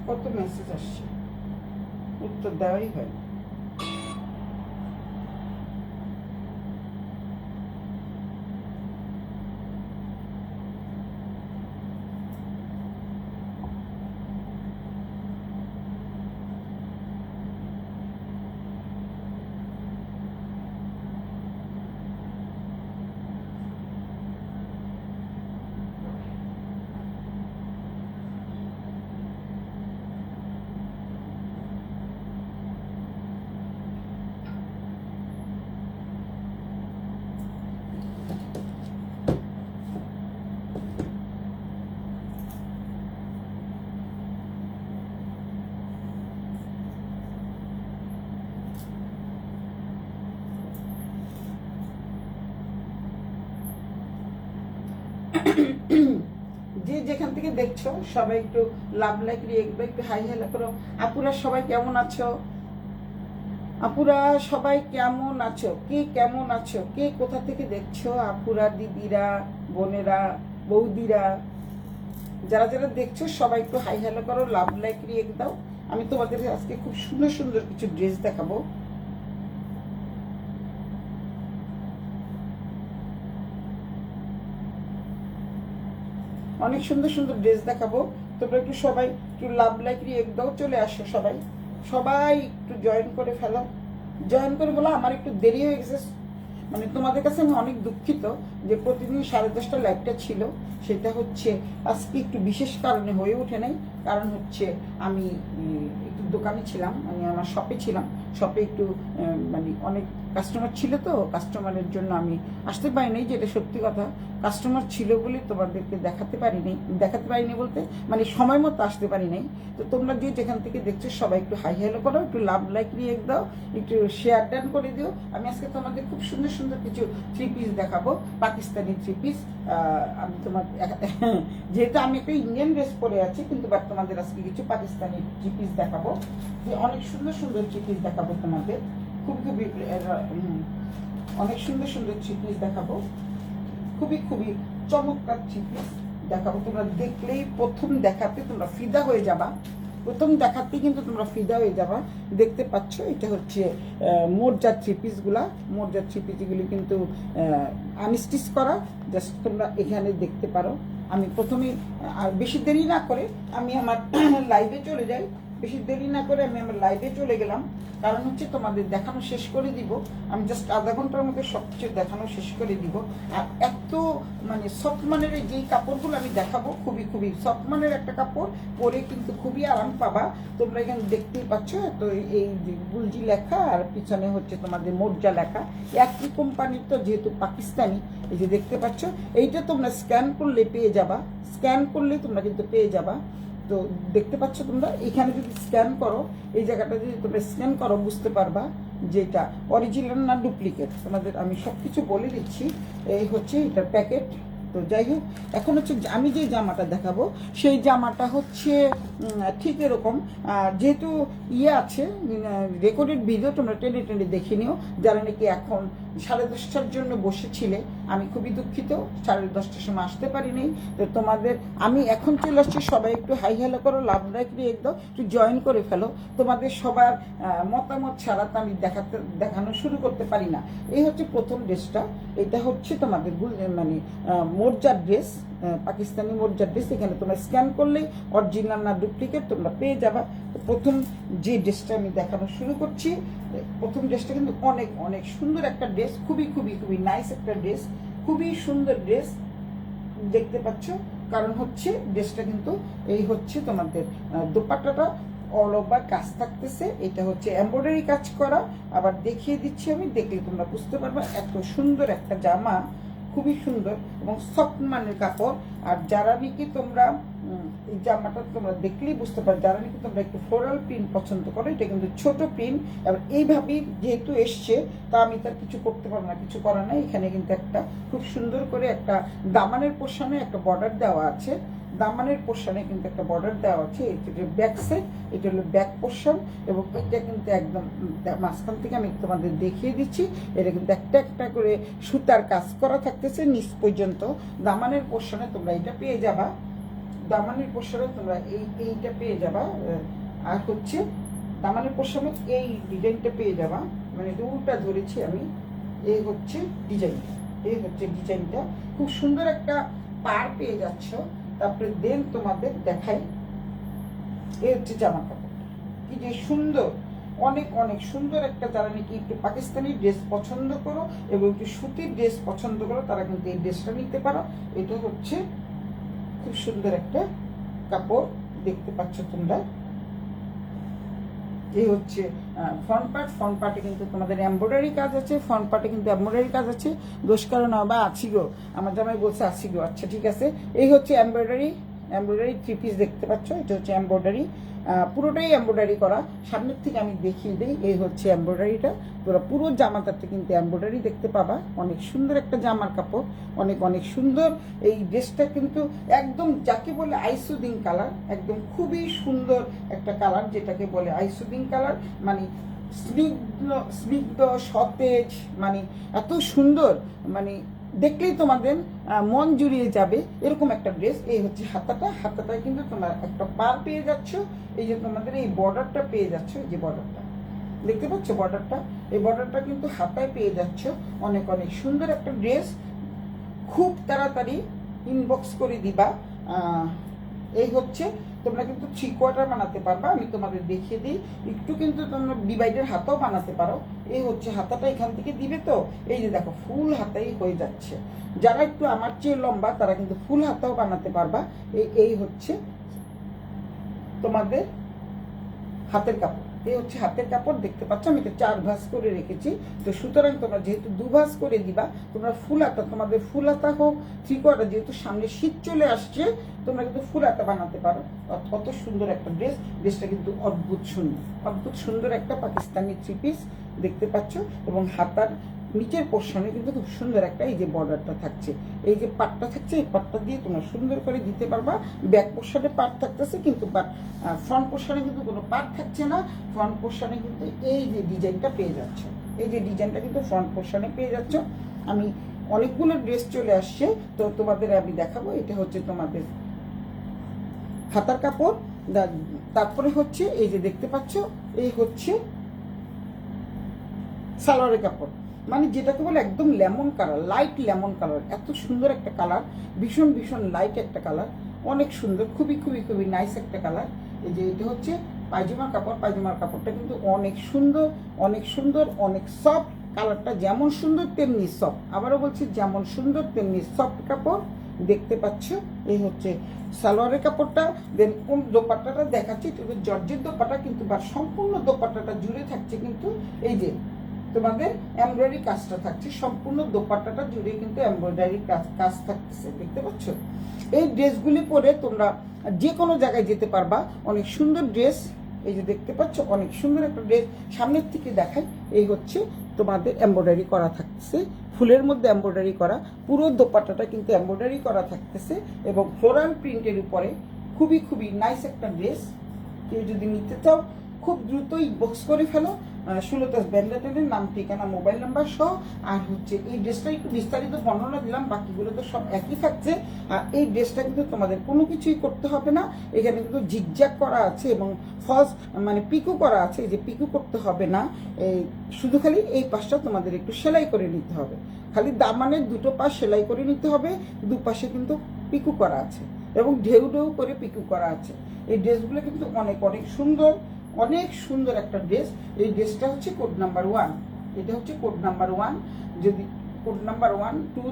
কত মেসেজ আসছে, উত্তর দেওয়াই হয় না। যে যেখান থেকে দেখছো সবাই একটু লাভ লাইক রিয়েক্ট একটু হাই হ্যালো করো। আপুরা সবাই কেমন আছো? আপুরা সবাই কেমন আছো? কে কেমন আছো? কে কোথা থেকে দেখছো? আপুরা, দিদিরা, বোনেরা, বৌদিরা, যারা যারা দেখছো সবাই একটু হাই হ্যালো করো, লাভ লাইক রিয়েক্ট দাও। আমি তোমাদের আজকে খুব সুন্দর সুন্দর কিছু ড্রেস দেখাবো। অনেক সুন্দর সুন্দর ড্রেস দেখাবো। তোমরা একটু সবাই একটু লাভ লাইক রিয়েক্ট দাও। চলে আসো সবাই, সবাই একটু জয়েন করে ফেলো। জয়েন করে বলো আমার একটু দেরি হয়ে গেছে, মানে তোমাদের কাছে আমি অনেক দুঃখিত যে প্রতিদিন 10:30 লাইভটা ছিল, সেটা হচ্ছে আজকে একটু বিশেষ কারণে হয়ে ওঠে নাই। কারণ হচ্ছে আমি একটু দোকানে ছিলাম, মানে আমার শপে ছিলাম। শপে একটু মানে অনেক কাস্টমার ছিল, তো কাস্টমারের জন্য আমি আসতে পারিনি, যেটা সত্যি কথা। কাস্টমার ছিল বলে তোমাদেরকে দেখাতে পারিনি বলতে মানে সময় মতো আসতে পারি নাই। তো তোমরা যে যেখান থেকে দেখছো সবাই একটু হাই হ্যালো করো, একটু লাভ লাইক রিয়েক্ট দাও, একটু শেয়ার ডান করে দিও। আমি আজকে তোমাদের খুব সুন্দর সুন্দর কিছু থ্রি পিস দেখাবো, পাকিস্তানি থ্রি পিস। আমি তোমার যেহেতু আমি একটা ইন্ডিয়ান ড্রেস পরে আছি, কিন্তু বাট তোমাদের আজকে কিছু পাকিস্তানি থ্রি পিস দেখাবো, যে অনেক সুন্দর সুন্দর থ্রি পিস দেখাবো তোমাদের। খুবই খুবই অনেক সুন্দর সুন্দর থ্রি পিস দেখাবো, খুবই খুবই চমৎকার থ্রি পিস দেখাবো। তোমরা দেখলেই প্রথম দেখাতে তোমরা ফিদা হয়ে যাবা, প্রথম দেখাতেই কিন্তু তোমরা ফিদা হয়ে যাবা। দেখতে পাচ্ছ এটা হচ্ছে মোরজার থ্রি পিসগুলা। মোরজার থ্রি পিসগুলি কিন্তু আনস্টিচ করা, জাস্ট তোমরা এখানে দেখতে পারো। আমি প্রথমে আর বেশি দেরি না করে আমি আমার লাইভে চলে যাই। বেশি দেরি না করে আমি আমার লাইভে চলে গেলাম, কারণ হচ্ছে তোমাদের দেখানো শেষ করে দিব। আমি জাস্ট আধা ঘন্টার মধ্যে সব কিছু দেখানো শেষ করে দিব। আর এত মানে সফট মানের যেই কাপড়গুলো আমি দেখাবো, খুবই খুবই সফট মানের একটা কাপড়, পরে কিন্তু খুবই আরাম পাবা। তোমরা এখানে দেখতেই পাচ্ছ, তো এই গুলজি লেখা আর পিছনে হচ্ছে তোমাদের মোরজা লেখা, একই কোম্পানির, তো যেহেতু পাকিস্তানি। এই যে দেখতে পাচ্ছ, এইটা তোমরা স্ক্যান করলে পেয়ে যাবা, স্ক্যান করলেই তোমরা কিন্তু পেয়ে যাবা। তো দেখতে পাচ্ছ তোমরা, এখানে যদি স্ক্যান করো, এই জায়গাটা যদি তোমরা স্ক্যান করো বুঝতে পারবা যে এটা অরিজিনাল না ডুপ্লিকেট। তোমাদের আমি সব কিছু বলে দিচ্ছি। এই হচ্ছে এটার প্যাকেট। তো যাই হোক, এখন হচ্ছে আমি যে জামাটা দেখাবো সেই জামাটা হচ্ছে ঠিক এরকম। যেহেতু ইয়ে আছে রেকর্ডেড ভিডিও, তোমরা টেনে টেনে দেখে নিও। যারা নাকি এখন 10:30টার জন্য বসেছিলে, আমি খুবই দুঃখিত 10:30টার সময় আসতে পারিনি। তো তোমাদের আমি এখন চলে আসছি, সবাই একটু হাই হ্যালো করো, লাভ লাইক একদম একটু জয়েন করে ফেলো। তোমাদের সবার মতামত ছাড়া তো আমি দেখানো শুরু করতে পারি না। এই হচ্ছে প্রথম ড্রেসটা। এটা হচ্ছে তোমাদের মানে মোরজার ড্রেস, পাকিস্তানি মোরজার ড্রেস। এখানে তোমরা স্ক্যান করলেই অরিজিনাল না ডুপ্লিকেট তোমরা পেয়ে যাবা। প্রথম যে ড্রেসটা আমি দেখানো শুরু করছি, প্রথম ড্রেসটা কিন্তু অনেক অনেক সুন্দর একটা ড্রেস, খুবই খুবই খুবই নাইস একটা ড্রেস, খুবই সুন্দর ড্রেস। দেখতে পাচ্ছ, কারণ হচ্ছে ড্রেসটা কিন্তু এই হচ্ছে তোমাদের দোপাট্টাটা অল ওভার কাজ থাকতেছে। এটা হচ্ছে এমব্রয়ডারি কাজ করা। আবার দেখিয়ে দিচ্ছি আমি, দেখলে তোমরা বুঝতে পারবে এত সুন্দর একটা জামা, খুবই সুন্দর এবং সফট মানের কাপড়। আর যারা নাকি তোমরা এই জামাটা তোমরা দেখলেই বুঝতে পারো, যারা নাকি তোমরা একটু ফ্লোরাল প্রিন্ট পছন্দ করো, এটা কিন্তু ছোট প্রিন্ট। এবার এইভাবেই যেহেতু এসছে, তা আমি তার কিছু করতে পারবো না, কিছু করার নাই। এখানে কিন্তু একটা খুব সুন্দর করে একটা দামানের পোর্শনে একটা বর্ডার দেওয়া আছে, দামানের পোর্শনে কিন্তু একটা বর্ডার দেওয়া আছে। এটা ব্যাক সাইড, এটা হলো ব্যাক পোর্শন, এবং এটা কিন্তু একদম মাঝখান থেকে আমি তোমাদের দেখিয়ে দিচ্ছি। এটা কিন্তু একটা একটা করে সুতার কাজ করা থাকতেছে নিচ পর্যন্ত। দামানের পোর্শনে তোমরা এটা পেয়ে যাবা। দামানের পোশাকে তোমরা এইটা পেয়ে যাবা। আর হচ্ছে দামানের পোশাকে এই ডিজাইনটা পেয়ে যাবা, মানে উল্টা ধরেছি আমি। এই হচ্ছে ডিজাইনটা, এই হচ্ছে ডিজাইনটা, খুব সুন্দর একটা পার পেয়ে যাচ্ছ। তারপরে দেন তোমাদের দেখাই, এই হচ্ছে জামা কাপড়, কি যে সুন্দর, অনেক অনেক সুন্দর একটা। যারা নাকি একটু পাকিস্তানি ড্রেস পছন্দ করো এবং একটু সুতির ড্রেস পছন্দ করো তারা কিন্তু এই ড্রেসটা নিতে পারো। এটা হচ্ছে খুব সুন্দর একটা কাপড়, দেখতে পাচ্ছ তোমরা। এই হচ্ছে ফ্রন্ট পার্ট। ফ্রন্ট পার্টে কিন্তু তোমাদের এমব্রয়ডারি কাজ আছে, ফ্রন্ট পার্টে কিন্তু এমব্রয়ডারি কাজ আছে। দোষ কারণ বা আছি গো, আমার জামাই বলছে আছি গো, আচ্ছা ঠিক আছে। এই হচ্ছে এমব্রয়ডারি 3 পিস দেখতে পাচ্ছ, এটা হচ্ছে এমব্রয়ডারি, পুরোটাই এমব্রয়ডারি করা। সামনের থেকে আমি দেখিয়ে দিই, এই হচ্ছে এমব্রয়ডারিটা। তোরা পুরো জামাটাতে কিন্তু এমব্রয়ডারি দেখতে পাবা। অনেক সুন্দর একটা জামার কাপড়, অনেক অনেক সুন্দর। এই ড্রেসটা কিন্তু একদম যাকে বলে আইসুদিং কালার, একদম খুবই সুন্দর একটা কালার, যেটাকে বলে আইসুদিং কালার, মানে স্নিগ্ধ সতেজ, মানে এত সুন্দর, মানে দেখলেই তোমাদের মন জুড়িয়ে যাবে এরকম একটা ড্রেস। এই হচ্ছে হাতাটা, হাতাটায় কিন্তু তোমরা একটা পার পেয়ে যাচ্ছ। এই যে তোমাদের এই বর্ডারটা পেয়ে যাচ্ছ, এই যে বর্ডারটা দেখতে পাচ্ছ, বর্ডারটা, এই বর্ডারটা কিন্তু হাতায় পেয়ে যাচ্ছ। অনেক অনেক সুন্দর একটা ড্রেস, খুব তাড়াতাড়ি ইনবক্স করে দিবা। এই হচ্ছে তোমরা কিন্তু 3 কোয়ার্টার বানাতে পারবা, আমি তোমাদের দেখিয়ে দিই। একটু কিন্তু তোমরা ডিভাইডের হাতাও বানাতে পারো। এই হচ্ছে হাতাটা এখান থেকে দিবে, তো এই যে দেখো ফুল হাতাই হয়ে যাচ্ছে। যারা একটু আমার চেয়ে লম্বা তারা কিন্তু ফুল হাতাও বানাতে পারবা। এই হচ্ছে তোমাদের হাতের কাপড়, এই হচ্ছে হাতের কাপড়, দেখতে পাচ্ছ আমি এটা 4 ভাঁজ করে রেখেছি। তো সুতরাং তোমরা যেহেতু 2 ভাঁজ করে দিবা, তোমরা ফুল হাতা, তোমাদের ফুল হাতা হোক 3 কোয়ার্টার, যেহেতু সামনে শীত চলে আসছে তোমরা কিন্তু ফুল হাতা বানাতে পারো। কত সুন্দর একটা ড্রেস, ড্রেসটা কিন্তু অদ্ভুত সুন্দর, অদ্ভুত সুন্দর একটা পাকিস্তানি 3 পিস দেখতে পাচ্ছ। এবং হাতার নিচের পোর্শনে কিন্তু খুব সুন্দর একটা এই যে বর্ডারটা থাকছে, এই যে পাটটা থাকছে, এই পাটটা দিয়ে তোমরা সুন্দর করে দিতে পারবা। ব্যাক পোর্শনে পাট থাকতেছে, কিন্তু ফ্রন্ট পোর্শনে কিন্তু কোনো পাট থাকছে না। ফ্রন্ট পোর্শনে কিন্তু এই যে ডিজাইনটা পেয়ে যাচ্ছ, এই যে ডিজাইনটা কিন্তু ফ্রন্ট পোর্শনে পেয়ে যাচ্ছ। আমি অনেকগুলো ড্রেস চলে আসছে, তো তোমাদের আমি দেখাবো। এটা হচ্ছে তোমাদের হাতার কাপড়। তারপরে হচ্ছে এই যে দেখতে পাচ্ছ, এই হচ্ছে সালোয়ারের কাপড়, মানে যেটাকে বলে একদম lemon colour, light lemon colour, এত সুন্দর একটা কালার, ভীষণ ভীষণ লাইট একটা কালার, অনেক সুন্দর, খুবই খুবই খুবই নাইস একটা কালার। এই যে এটা হচ্ছে পায়জামার কাপড়, পায়জামার কাপড়টা কিন্তু অনেক সুন্দর, অনেক সুন্দর, অনেক সফট। কালারটা যেমন সুন্দর তেমনি সফট, আবারও বলছি যেমন সুন্দর তেমনি সফট কাপড় দেখতে পাচ্ছ। এই হচ্ছে সালোয়ারের কাপড়টা। দেন দোপাট্টাটা দেখাচ্ছি, জর্জের দোপাট্টা, কিন্তু বা সম্পূর্ণ দোপাট্টাটা জুড়ে থাকছে কিন্তু এই যে তোমাদের এমব্রয়ডারি কাজটা থাকছে, সম্পূর্ণ দোপাট্টাটা জুড়ে কিন্তু এমব্রয়ডারি কাজ থাকতেছে, দেখতে পাচ্ছ। এই ড্রেসগুলি পরে তোমরা যে কোনো জায়গায় যেতে পারবা, অনেক সুন্দর ড্রেস। এই যে দেখতে পাচ্ছ অনেক সুন্দর একটা ড্রেস, সামনের থেকে দেখাই। এই হচ্ছে তোমাদের এমব্রয়ডারি করা থাকতেছে, ফুলের মধ্যে এমব্রয়ডারি করা, পুরো দোপাট্টাটা কিন্তু এমব্রয়ডারি করা থাকতেছে এবং ফ্লোরাল প্রিন্টের উপরে খুবই খুবই নাইস একটা ড্রেস। কেউ যদি নিতে চাও খুব দ্রুতই বক্স করে ফেলো, সুলতাস ব্যান্ডাটেনের নাম, ঠিকানা, মোবাইল নাম্বার সহ। আর হচ্ছে এই ড্রেসটা একটু বিস্তারিত বর্ণনা দিলাম, বাকিগুলো তো সব একই থাকছে। আর এই ড্রেসটা কিন্তু তোমাদের কোনো কিছুই করতে হবে না, এখানে কিন্তু জিগজ্যাগ করা আছে এবং ফলস মানে পিকু করা আছে, এই যে পিকু করতে হবে না। এই শুধু খালি এই পাশটা তোমাদের একটু সেলাই করে নিতে হবে, খালি দামানের 2টো পাশ সেলাই করে নিতে হবে, দুপাশে কিন্তু পিকু করা আছে এবং ঢেউ ঢেউ করে পিকু করা আছে। এই ড্রেসগুলো কিন্তু অনেক অনেক সুন্দর, অনেক সুন্দর একটা ড্রেস। এই ড্রেসটা হচ্ছে কোড নাম্বার 1, এটা হচ্ছে কোড নাম্বার 1। যদি কোড নাম্বার 1, 2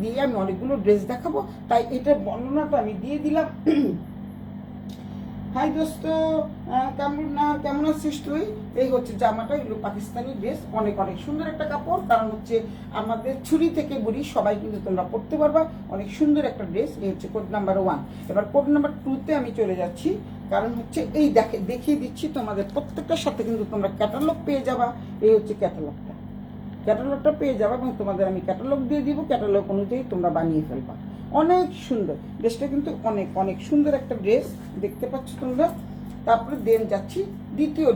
দিয়ে আমি অনেকগুলো ড্রেস দেখাবো, তাই এটার বর্ণনাটা আমি দিয়ে দিলাম। হাই দোস্ত, কেমন আছিস তুই? এই হচ্ছে জামাটা, এগুলো পাকিস্তানি ড্রেস, অনেক অনেক সুন্দর একটা কাপড়, কারণ হচ্ছে আমাদের ছুরি থেকে বুড়ি সবাই কিন্তু তোমরা পড়তে পারবা, অনেক সুন্দর একটা ড্রেস। এই হচ্ছে কোড নাম্বার 1। এবার কোড নাম্বার 2-তে আমি চলে যাচ্ছি, কারণ হচ্ছে এই দেখিয়ে দিচ্ছি তোমাদের প্রত্যেকটার সাথে কিন্তু তোমরা ক্যাটালগ পেয়ে যাবা। এই হচ্ছে ক্যাটালগটা পেয়ে যাবা এবং তোমাদের আমি ক্যাটালগ দিয়ে দিব, ক্যাটালগ অনুযায়ী তোমরা বানিয়ে ফেলবা। অনেক সুন্দর ড্রেসটা, কিন্তু অনেক অনেক সুন্দর একটা ড্রেস দেখতে পাচ্ছ তোমরা। তারপরে দেন যাচ্ছি দ্বিতীয়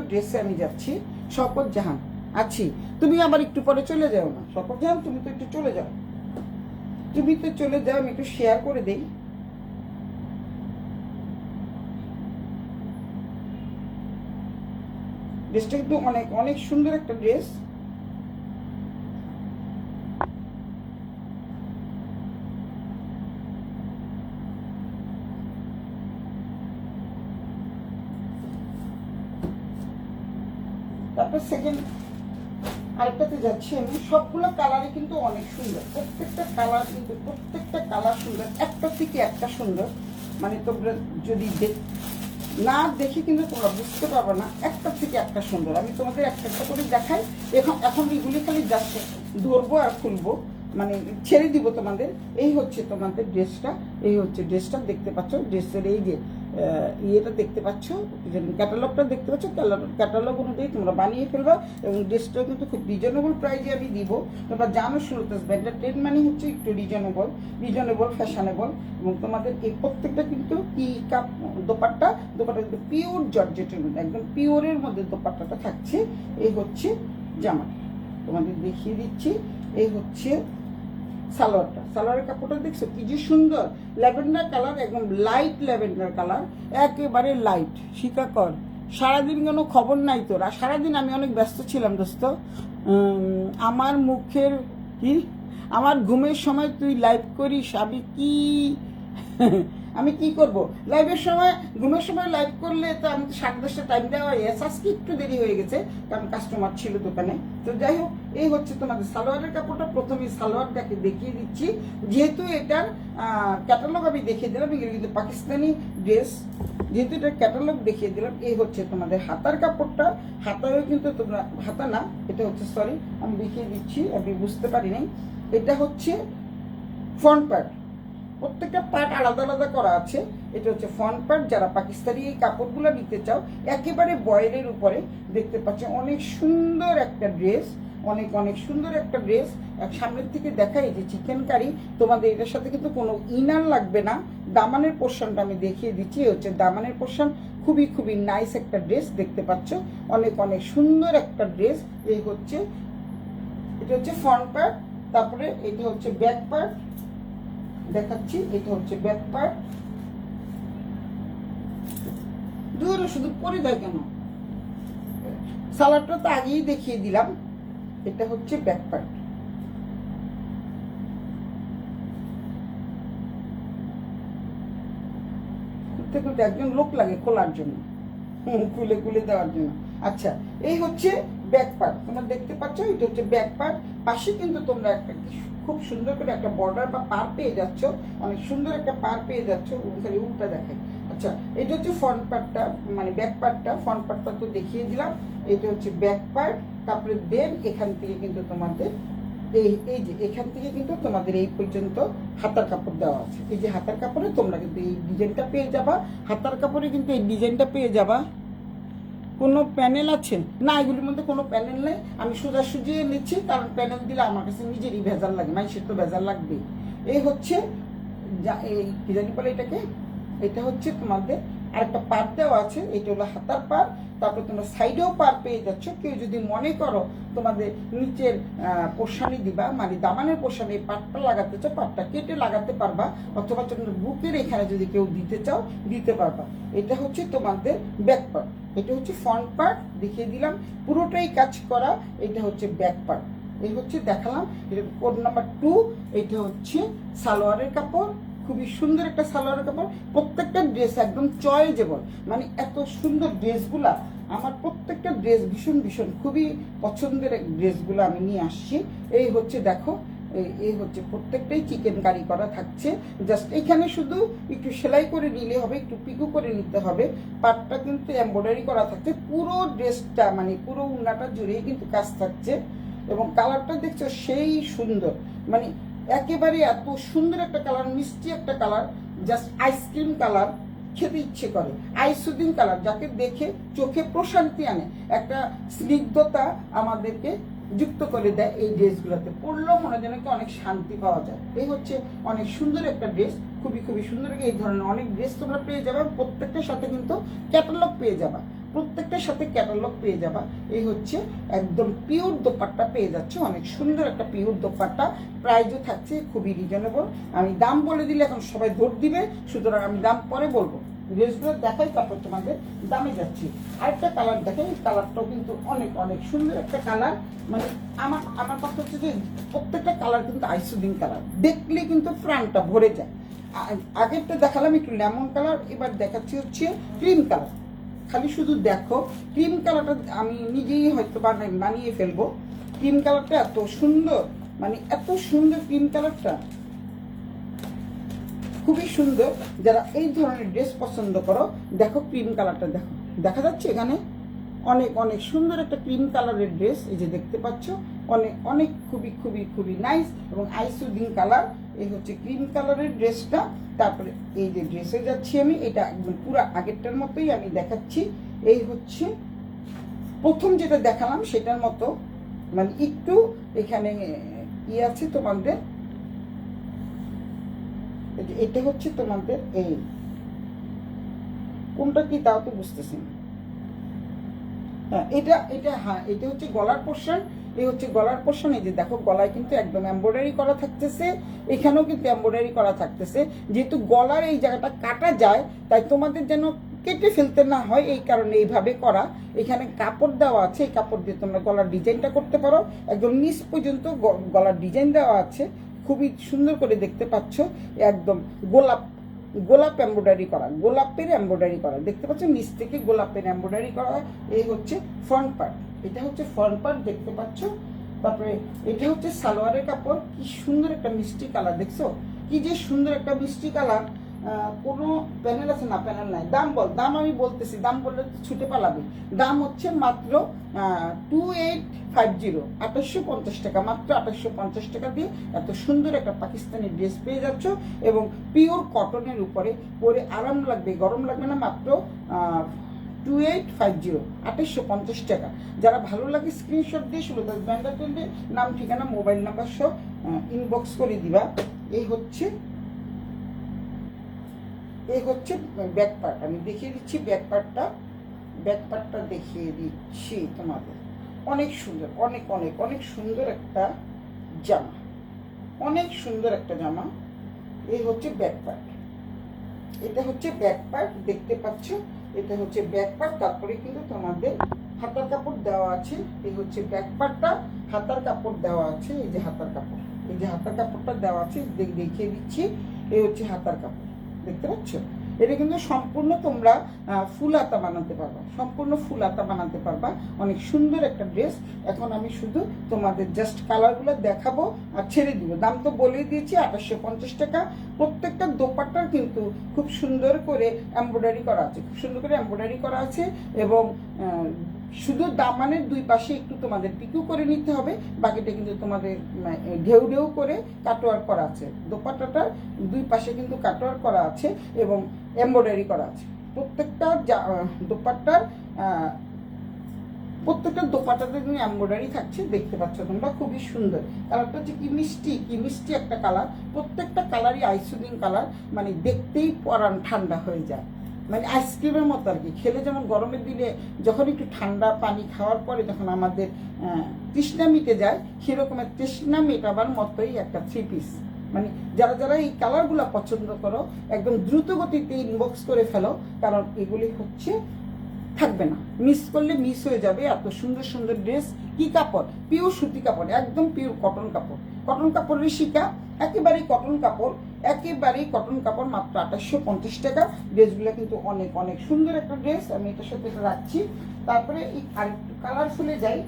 ড্রেসে আমি যাচ্ছি। শকত জাহান আছি, তুমি আবার একটু পরে চলে যাও না শকত জাহান, তুমি তো একটু চলে যাও, আমি একটু শেয়ার করে দেই। ড্রেসটা কিন্তু অনেক অনেক সুন্দর একটা ড্রেস। তারপর সেকেন্ড আরেকটাতে যাচ্ছি আমি। সবগুলো কালারই কিন্তু অনেক সুন্দর, প্রত্যেকটা কালার সুন্দর, একটা থেকে একটা সুন্দর। মানে তোমরা যদি না দেখে কিন্তু তোমরা বুঝতে পারবে না, একটা থেকে একটা সুন্দর। আমি তোমাদের একটা একটা করে দেখাই। এখন এগুলি খালি যাচ্ছে ধরবো আর খুলবো, মানে ছেড়ে দিব তোমাদের। এই হচ্ছে তোমাদের ড্রেসটা, এই হচ্ছে ড্রেসটা দেখতে পাচ্ছ, ড্রেসের এই যে ইয়েটা দেখতে পাচ্ছ, ক্যাটালগটা দেখতে পাচ্ছ। ক্যাটালগ অনুযায়ী তোমরা বানিয়ে ফেলবা, এবং ড্রেসটাও কিন্তু খুব রিজনেবল প্রাইসে আমি দিব। তোমরা জানো সুলতাস ব্র্যান্ডের মানে হচ্ছে একটু রিজনেবল ফ্যাশনেবল। এবং তোমাদের এই প্রত্যেকটা কিন্তু কি কাপ দোপাট্টা কিন্তু পিওর জর্জেটের মধ্যে, একদম পিওরের মধ্যে দোপাট্টাটা থাকছে। এই হচ্ছে জামা, তোমাদের দেখিয়ে দিচ্ছি। এই হচ্ছে সালোয়ারের কাপড়টা দেখছো কি যে সুন্দর, ল্যাভেন্ডার কালার, একদম লাইট ল্যাভেন্ডার কালার, একেবারে লাইট। শিকাকর সারাদিন কোনো খবর নাই তোর? আর সারাদিন আমি অনেক ব্যস্ত ছিলাম দোস্ত। আমার মুখের কি, আমার ঘুমের সময় তুই লাইভ করিস, আমি কি করব? লাইভের সময়, ঘুমের সময় লাইভ করলে তো আমি 10:30 টাইম দেওয়া হয়। আজকে একটু দেরি হয়ে গেছে, কারণ কাস্টমার ছিল দোকানে। তো যাই হোক, এই হচ্ছে তোমাদের সালোয়ারের কাপড়টা। প্রথমে সালোয়ারটাকে দেখিয়ে দিচ্ছি, যেহেতু এটার ক্যাটালগ আমি দেখিয়ে দিলাম। এগুলো কিন্তু পাকিস্তানি ড্রেস, যেহেতু এটার ক্যাটালগ দেখিয়ে দিলাম। এই হচ্ছে তোমাদের হাতার কাপড়টা। হাতায়ও কিন্তু তোমরা, হাতা না, এটা হচ্ছে, সরি আমি দেখিয়ে দিচ্ছি, আমি বুঝতে পারি নাই। এটা হচ্ছে ফ্রন্ট পার্ট, প্রত্যেকটা পার্ট আলাদা আলাদা করা আছে। এটা হচ্ছে ফ্রন্ট পার্ট। যারা পাকিস্তানি এই কাপড়গুলো নিতে চাও, একেবারে বয়েলের উপরে দেখতে পাচ্ছ, অনেক সুন্দর একটা ড্রেস, অনেক অনেক সুন্দর একটা ড্রেস। সামনের থেকে দেখাই যে চিকেন কারি। তোমাদের এটার সাথে কিন্তু কোনো ইনার লাগবে না। দামানের পোর্শনটা আমি দেখিয়ে দিচ্ছি, হচ্ছে দামানের পোর্শন। খুবই খুবই নাইস একটা ড্রেস দেখতে পাচ্ছ, অনেক অনেক সুন্দর একটা ড্রেস। এই হচ্ছে, এটা হচ্ছে ফ্রন্ট পার্ট। তারপরে এটা হচ্ছে ব্যাক পার্ট দেখাচ্ছি, এটা হচ্ছে ব্যাক পার্ট। দূরে শুধু পরে যায় কেন? সালোয়ারটা তো আগেই দেখিয়ে দিলাম। এটা হচ্ছে ব্যাক পার্ট। খুলতে খুলতে একজন লোক লাগে খোলার জন্য, খুলে খুলে দেওয়ার জন্য। আচ্ছা, এই হচ্ছে ব্যাক পার্ট, তোমরা দেখতে পাচ্ছ। এটা হচ্ছে ব্যাক পার্ট। পাশে কিন্তু তোমরা একটা খুব সুন্দর করে একটা বর্ডার বা পার পেয়ে যাচ্ছ, অনেক সুন্দর একটা পার পেয়ে যাচ্ছ। খালি উল্টা দেখায়। আচ্ছা, এটা হচ্ছে ফ্রন্ট পার্টটা, মানে ব্যাক পার্টটা। ফ্রন্ট পার্টটা তো দেখিয়ে দিলাম। এটা হচ্ছে ব্যাক পার্ট। তারপরে দেন এখান থেকে কিন্তু তোমাদের এই যে এখান থেকে কিন্তু তোমাদের এই পর্যন্ত হাতার কাপড় দেওয়া আছে। এই যে হাতার কাপড়ে তোমরা কিন্তু এই ডিজাইনটা পেয়ে যাবা। হাতার কাপড়ে কিন্তু এই ডিজাইনটা পেয়ে যাবা। কোনো প্যানেল আছে না, এগুলির মধ্যে কোনো প্যানেল নেই। আমি সোজাসুজি নিচ্ছি, কারণ প্যানেল দিলে আমার কাছে নিজেরই ভেজাল লাগে, মানুষের তো ভেজাল লাগবে। এই হচ্ছে এই কি জানি বলে এটাকে, এটা হচ্ছে তোমাদের আরেকটা পার দেওয়া আছে। এটা হলো হাতার পার। তারপরে তোমরা সাইডেও পার পেয়ে যাচ্ছ। কেউ যদি মনে করো তোমাদের নিচের পোর্শনে দিবা, মানে দামানের পোর্শনে এই পাটটা লাগাতে চাও, পাটটা কেটে লাগাতে পারবা। অথবা তোমাদের বুকের এখানে যদি কেউ দিতে চাও, দিতে পারবা। এটা হচ্ছে তোমাদের ব্যাক পার্ট। এটা হচ্ছে ফ্রন্ট পার্ট, দেখিয়ে দিলাম পুরোটাই কাজ করা। এটা হচ্ছে ব্যাক পার্ট। এই হচ্ছে দেখালাম। এটা কোড নাম্বার 2। এটা হচ্ছে সালোয়ারের কাপড়, খুবই সুন্দর একটা সালোয়ারের কাপড়। প্রত্যেকটা ড্রেস একদম চয়েজেবল, মানে এত সুন্দর ড্রেসগুলা। আমার প্রত্যেকটা ড্রেস ভীষণ ভীষণ খুবই পছন্দের ড্রেসগুলো আমি নিয়ে আসছি। এই হচ্ছে দেখো, এই হচ্ছে প্রত্যেকটাই চিকেন কারি করা থাকছে। জাস্ট এখানে শুধু একটু সেলাই করে নিলে হবে, একটু পিকো করে নিতে হবে। পাটটা কিন্তু এমব্রয়ডারি করা থাকছে। পুরো ড্রেসটা, মানে পুরো উন্নাটা জুড়েই কিন্তু কাজ থাকছে। এবং কালারটা দেখছো সেই সুন্দর, মানে একেবারে এত সুন্দর একটা কালার, মিষ্টি একটা কালার, জাস্ট আইসক্রিম কালার, খেতে ইচ্ছে করে। আইসুদিন কালার, যাকে দেখে চোখে প্রশান্তি আনে, একটা স্নিগ্ধতা আমাদেরকে যুক্ত করে দেয়। এই ড্রেসগুলোতে পরলেও মনে যেন অনেক শান্তি পাওয়া যায়। এই হচ্ছে অনেক সুন্দর একটা ড্রেস, খুবই খুবই সুন্দর। এই ধরনের অনেক ড্রেস তোমরা পেয়ে যাবে। প্রত্যেকটার সাথে কিন্তু ক্যাটালগ পেয়ে যাবা, প্রত্যেকটার সাথে ক্যাটালগ পেয়ে যাবা। এই হচ্ছে একদম পিওর দোপাট্টা পেয়ে যাচ্ছে, অনেক সুন্দর একটা পিওর দোপাট্টা। প্রাইসও থাকছে খুবই রিজনেবল। আমি দাম বলে দিলে এখন সবাই দৌড় দিবে, সুতরাং আমি দাম পরে বলবো। ড্রেসগুলো দেখাই, তারপর তোমাদের দামে যাচ্ছি। আরেকটা কালার দেখে, এই কালারটাও কিন্তু অনেক অনেক সুন্দর একটা কালার। মানে আমার আমার কথা হচ্ছে যে প্রত্যেকটা কালার কিন্তু আইসুদিন কালার, দেখলে কিন্তু প্রাণটা ভরে যায়। আগেরটা দেখালাম একটু লেমন কালার, এবার দেখাচ্ছি হচ্ছে ক্রিম কালার। খালি শুধু দেখো, ক্রিম কালারটা আমি নিজেই হয়তো বানিয়ে ফেলবো। ক্রিম কালারটা এত সুন্দর, মানে এত সুন্দর ক্রিম কালারটা, খুবই সুন্দর। যারা এই ধরনের ড্রেস পছন্দ করো, দেখো ক্রিম কালারটা দেখো, দেখা যাচ্ছে এখানে অনেক অনেক সুন্দর একটা ক্রিম কালারের ড্রেস, এই যে দেখতে পাচ্ছ, অনেক অনেক খুবই খুবই খুবই নাইস এবং আইসুদিং কালার। এই হচ্ছে ক্রিম কালারের ড্রেসটা। তারপরে এই যে ড্রেসে যাচ্ছি আমি, এটা একদম পুরো আগেরটার মতোই আমি দেখাচ্ছি। এই হচ্ছে প্রথম যেটা দেখালাম সেটার মতো, মানে একটু এখানে আছে তোমাদের, এটা হচ্ছে তোমাদের এই কোনটা কি তাও তো বুঝতেছি না। হ্যাঁ, এটা হচ্ছে গলার পোর্শন। এই হচ্ছে গলার পোর্শন। এই যে দেখো, গলায় কিন্তু একদম এমব্রয়ডারি করা থাকতেছে, এখানেও কিন্তু এমব্রয়ডারি করা থাকতেছে। যেহেতু গলার এই জায়গাটা কাটা যায়, তাই তোমাদের যেন কেটে ফেলতে না হয়, এই কারণে এইভাবে করা। এখানে কাপড় দেওয়া আছে, এই কাপড় দিয়ে তোমরা গলার ডিজাইনটা করতে পারো। একদম নিচ পর্যন্ত গলার ডিজাইন দেওয়া আছে, খুবই সুন্দর করে দেখতে পাচ্ছ। একদম গোলাপ গোলাপ এমব্রয়ডারি করা, গোলাপের এমব্রয়ডারি করা, দেখতে পাচ্ছ নিচ থেকে গোলাপের এমব্রয়ডারি করা। এই হচ্ছে ফ্রন্ট পার্ট, এটা হচ্ছে ফ্রন্ট পার্ট, দেখতে পাচ্ছ। তারপরে এটা হচ্ছে সালোয়ারের কাপড়, কি সুন্দর একটা মিষ্টি কালার, দেখছো কি যে সুন্দর একটা মিষ্টি কালার। কোনো প্যানেল আছে না? প্যানেল নাই। দাম বল, দাম আমি বলতেছি, দাম বললে তো ছুটে পালাবে। দাম হচ্ছে মাত্র 2850, 2850 টাকা, মাত্র 2850 টাকা দিয়ে এত সুন্দর একটা পাকিস্তানি ড্রেস পেয়ে যাচ্ছ। এবং পিওর কটনের উপরে পরে আরাম লাগবে, গরম লাগবে না। মাত্র 2850, 2850 টাকা। যারা ভালো লাগে স্ক্রিনশট দিয়ে 16 ব্যান্ডার ট্রেন্ডে নাম, ঠিকানা, মোবাইল নাম্বার সব ইনবক্স করে দিবা। এই হচ্ছে ব্যাক পার্ট, আমি দেখিয়ে দিচ্ছি ব্যাক পার্টটা দেখিয়ে দিচ্ছি তোমাদের। অনেক সুন্দর, অনেক অনেক অনেক সুন্দর একটা জামা, অনেক সুন্দর একটা জামা। এই হচ্ছে ব্যাক পার্ট, এটা হচ্ছে ব্যাক পার্ট, দেখতে পাচ্ছ। এটা হচ্ছে ব্যাক পার্ট। তারপরে কিন্তু তোমাদের হাতার কাপড় দেওয়া আছে। এই হচ্ছে ব্যাক পার্টটা, হাতার কাপড় দেওয়া আছে। এই যে হাতার কাপড়, এই যে হাতার কাপড়টা দেওয়া আছে, দেখিয়ে দিচ্ছি। এই হচ্ছে হাতার কাপড়, দেখতে পাচ্ছ। এটা কিন্তু সম্পূর্ণ তোমরা ফুল হাতা বানাতে পারবা, সম্পূর্ণ ফুল হাতা বানাতে পারবা। অনেক সুন্দর একটা ড্রেস। এখন আমি শুধু তোমাদের জাস্ট কালারগুলো দেখাবো আর ছেড়ে দিব। দাম তো বলেই দিয়েছি, 2850 টাকা। প্রত্যেকটা দোপাট্টার কিন্তু খুব সুন্দর করে এমব্রয়ডারি করা আছে, খুব সুন্দর করে এমব্রয়ডারি করা আছে। এবং শুধু দামানের দুই পাশে একটু তোমাদের পিকু করে নিতে হবে, বাকিটা কিন্তু তোমাদের ঢেউ ঢেউ করে কাটওয়ার্ক করা আছে। দোপাট্টাটার দুই পাশে কিন্তু কাটওয়ার্ক করা আছে এবং এমব্রয়ডারি করা আছে। প্রত্যেকটা দোপাট্টাতে কিন্তু এমব্রয়ডারি থাকছে, দেখতে পাচ্ছ তোমরা, খুবই সুন্দর। কালারটা হচ্ছে কি মিষ্টি একটা কালার। প্রত্যেকটা কালারই আইসুদিন কালার, মানে দেখতেই পরান ঠান্ডা হয়ে যায়, মানে আইসক্রিমের মতো আর কি। খেলে যেমন গরমের দিনে যখন একটু ঠান্ডা পানি খাওয়ার পরে যখন আমাদের তৃষ্ণা মিটে যায়, সেরকমের তৃষ্ণা মেটাবার মতোই একটা 3 পিস। মানে যারা যারা এই কালারগুলো পছন্দ করো, একদম দ্রুত গতিতে ইনবক্স করে ফেলো, কারণ এগুলি হচ্ছে থাকবে না, মিস করলে মিস হয়ে যাবে। এত সুন্দর সুন্দর ড্রেস। কি কাপড়? পিওর সুতি কাপড়, একদম পিওর কটন কাপড়, কটন কাপড়ের শিকা, একেবারেই কটন কাপড়, একেবারেই কটন কাপড়। মাত্র 2850 টাকা। ড্রেসগুলো কিন্তু অনেক অনেক সুন্দর একটা ড্রেস। আমি এটার সাথে এটা রাখছি। তারপরে আরেকটু কালারফুলে যাই।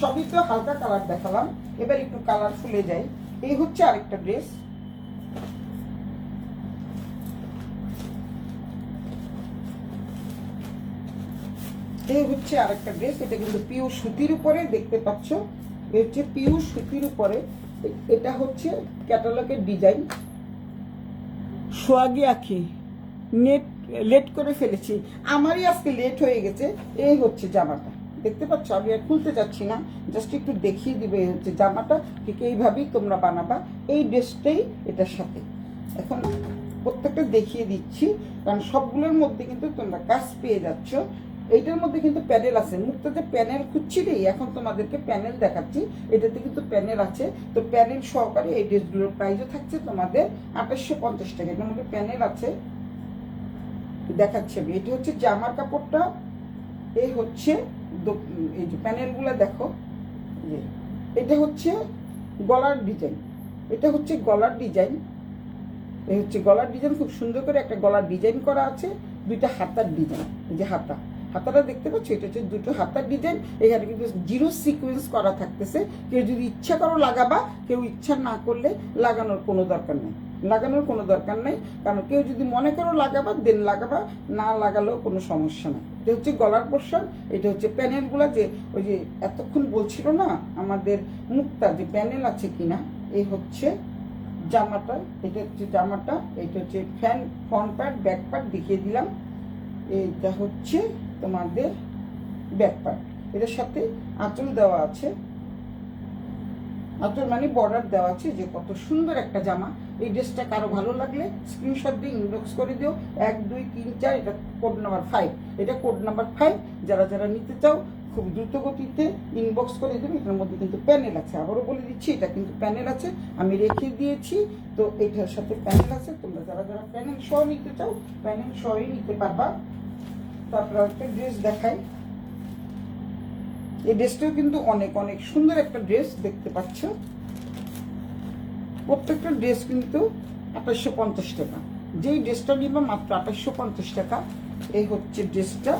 সবই তো হালকা কালার দেখালাম, এবার একটু কালারফুলে যাই। এই হচ্ছে আরেকটা ড্রেস। এই হচ্ছে আরেকটা ড্রেস। এটা কিন্তু পিওর সুতির উপরে, দেখতে পাচ্ছ। এই হচ্ছে পিওর সুতির উপরে। এটা হচ্ছে ক্যাটালগের ডিজাইন। সোয়াগি আঁকি লেট করে ফেলেছি, আমারই আজকে লেট হয়ে গেছে। এই হচ্ছে জামাটা, দেখতে পাচ্ছ। আমি আর খুলতে যাচ্ছি না, জাস্ট একটু দেখিয়ে দিবে। এই হচ্ছে জামাটা, ঠিক এইভাবেই তোমরা বানাবা। এই ড্রেসটাই এটার সাথে। এখন প্রত্যেকটা দেখিয়ে দিচ্ছি, কারণ সবগুলোর মধ্যে কিন্তু তোমরা কাজ পেয়ে যাচ্ছ। এইটার মধ্যে কিন্তু প্যানেল আছে, মুক্তাতে প্যানেল খুঁজছিলেই, এখন তোমাদেরকে প্যানেল দেখাচ্ছি। এটাতে কিন্তু প্যানেল আছে, তো প্যানেল সহকারে এই ড্রেসগুলোর প্রাইসও থাকছে তোমাদের 2850 টাকা। এটার মধ্যে প্যানেল আছে, দেখাচ্ছি আমি। এটা হচ্ছে জামার কাপড়টা, এই হচ্ছে এই যে প্যানেলগুলো দেখো, এটা হচ্ছে গলার ডিজাইন, এটা হচ্ছে গলার ডিজাইন, এই হচ্ছে গলার ডিজাইন। খুব সুন্দর করে একটা গলার ডিজাইন করা আছে, দুইটা হাতার ডিজাইন। এই যে হাতাটা দেখতে পাচ্ছ, এটা হচ্ছে দুটো হাতার ডিজাইন। এখানে কিন্তু জিরো সিকোয়েন্স করা থাকতেছে। কেউ যদি ইচ্ছা করো লাগাবা, কেউ ইচ্ছা না করলে লাগানোর কোনো দরকার নেই, কারণ কেউ যদি মনে করো লাগাবা দেন লাগাবা, না লাগালেও কোনো সমস্যা নেই। এটা হচ্ছে গলার পোর্শন, এটা হচ্ছে প্যানেলগুলো। যে ওই যে এতক্ষণ বলছিল না আমাদের মুক্তা যে প্যানেল আছে কিনা, এই হচ্ছে জামাটা, এটা হচ্ছে জামাটা, এটা হচ্ছে ফ্রন্ট পার্ট, ব্যাক পার্ট দেখিয়ে দিলাম। এইটা হচ্ছে তোমাদের ব্যাক পার্ট, এটার সাথে আঁচল দেওয়া আছে, আঁচল মানে বর্ডার দেওয়া আছে। যে কত সুন্দর একটা জামা। এই ড্রেসটা কারো ভালো লাগলে স্ক্রিনশট দিয়ে ইনবক্স করে দিও, 1 2 3 4, এটা কোড নাম্বার 5, এটা কোড নাম্বার 5। যারা যারা নিতে চাও খুব দ্রুত গতিতে ইনবক্স করে দেবে। এটার মধ্যে কিন্তু প্যানেল আছে, আবারও বলে দিচ্ছি, এটা কিন্তু প্যানেল আছে, আমি রেখে দিয়েছি। তো এটার সাথে প্যানেল আছে, তোমরা যারা যারা প্যানেল সহ নিতে চাও প্যানেল সহই নিতে পারবা। তারপর একটা ড্রেস দেখাই, এই ড্রেসটাও কিন্তু অনেক অনেক সুন্দর একটা ড্রেস, দেখতে পাচ্ছ। প্রত্যেকটা ড্রেস কিন্তু 2850 টাকা। যেই ড্রেসটা নিবা মাত্র 2850 টাকা। এই হচ্ছে ড্রেসটা,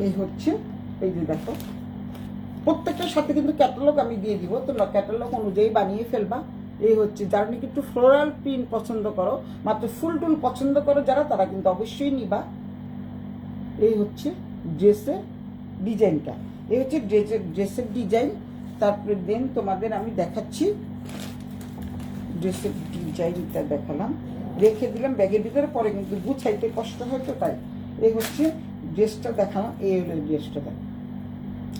এই হচ্ছে, এই যে দেখো, প্রত্যেকটার সাথে কিন্তু ক্যাটালগ আমি দিয়ে দিব, তোমরা ক্যাটালগ অনুযায়ী বানিয়ে ফেলবা। এই হচ্ছে, যারা নাকি একটু ফ্লোরাল প্রিন্ট পছন্দ করো, মাত্র ফুল টুল পছন্দ করো যারা, তারা কিন্তু অবশ্যই নিবা। এই হচ্ছে ড্রেসের ডিজাইনটা, এই হচ্ছে ড্রেসের ডিজাইন। তারপরে দেন তোমাদের আমি দেখাচ্ছি ড্রেসের ডিজাইনটা, দেখালাম, রেখে দিলাম ব্যাগের ভিতরে, পরে কিন্তু গুছাইতে কষ্ট হয়তো, তাই। এই হচ্ছে ড্রেসটা দেখালাম, এই হলো ড্রেসটা।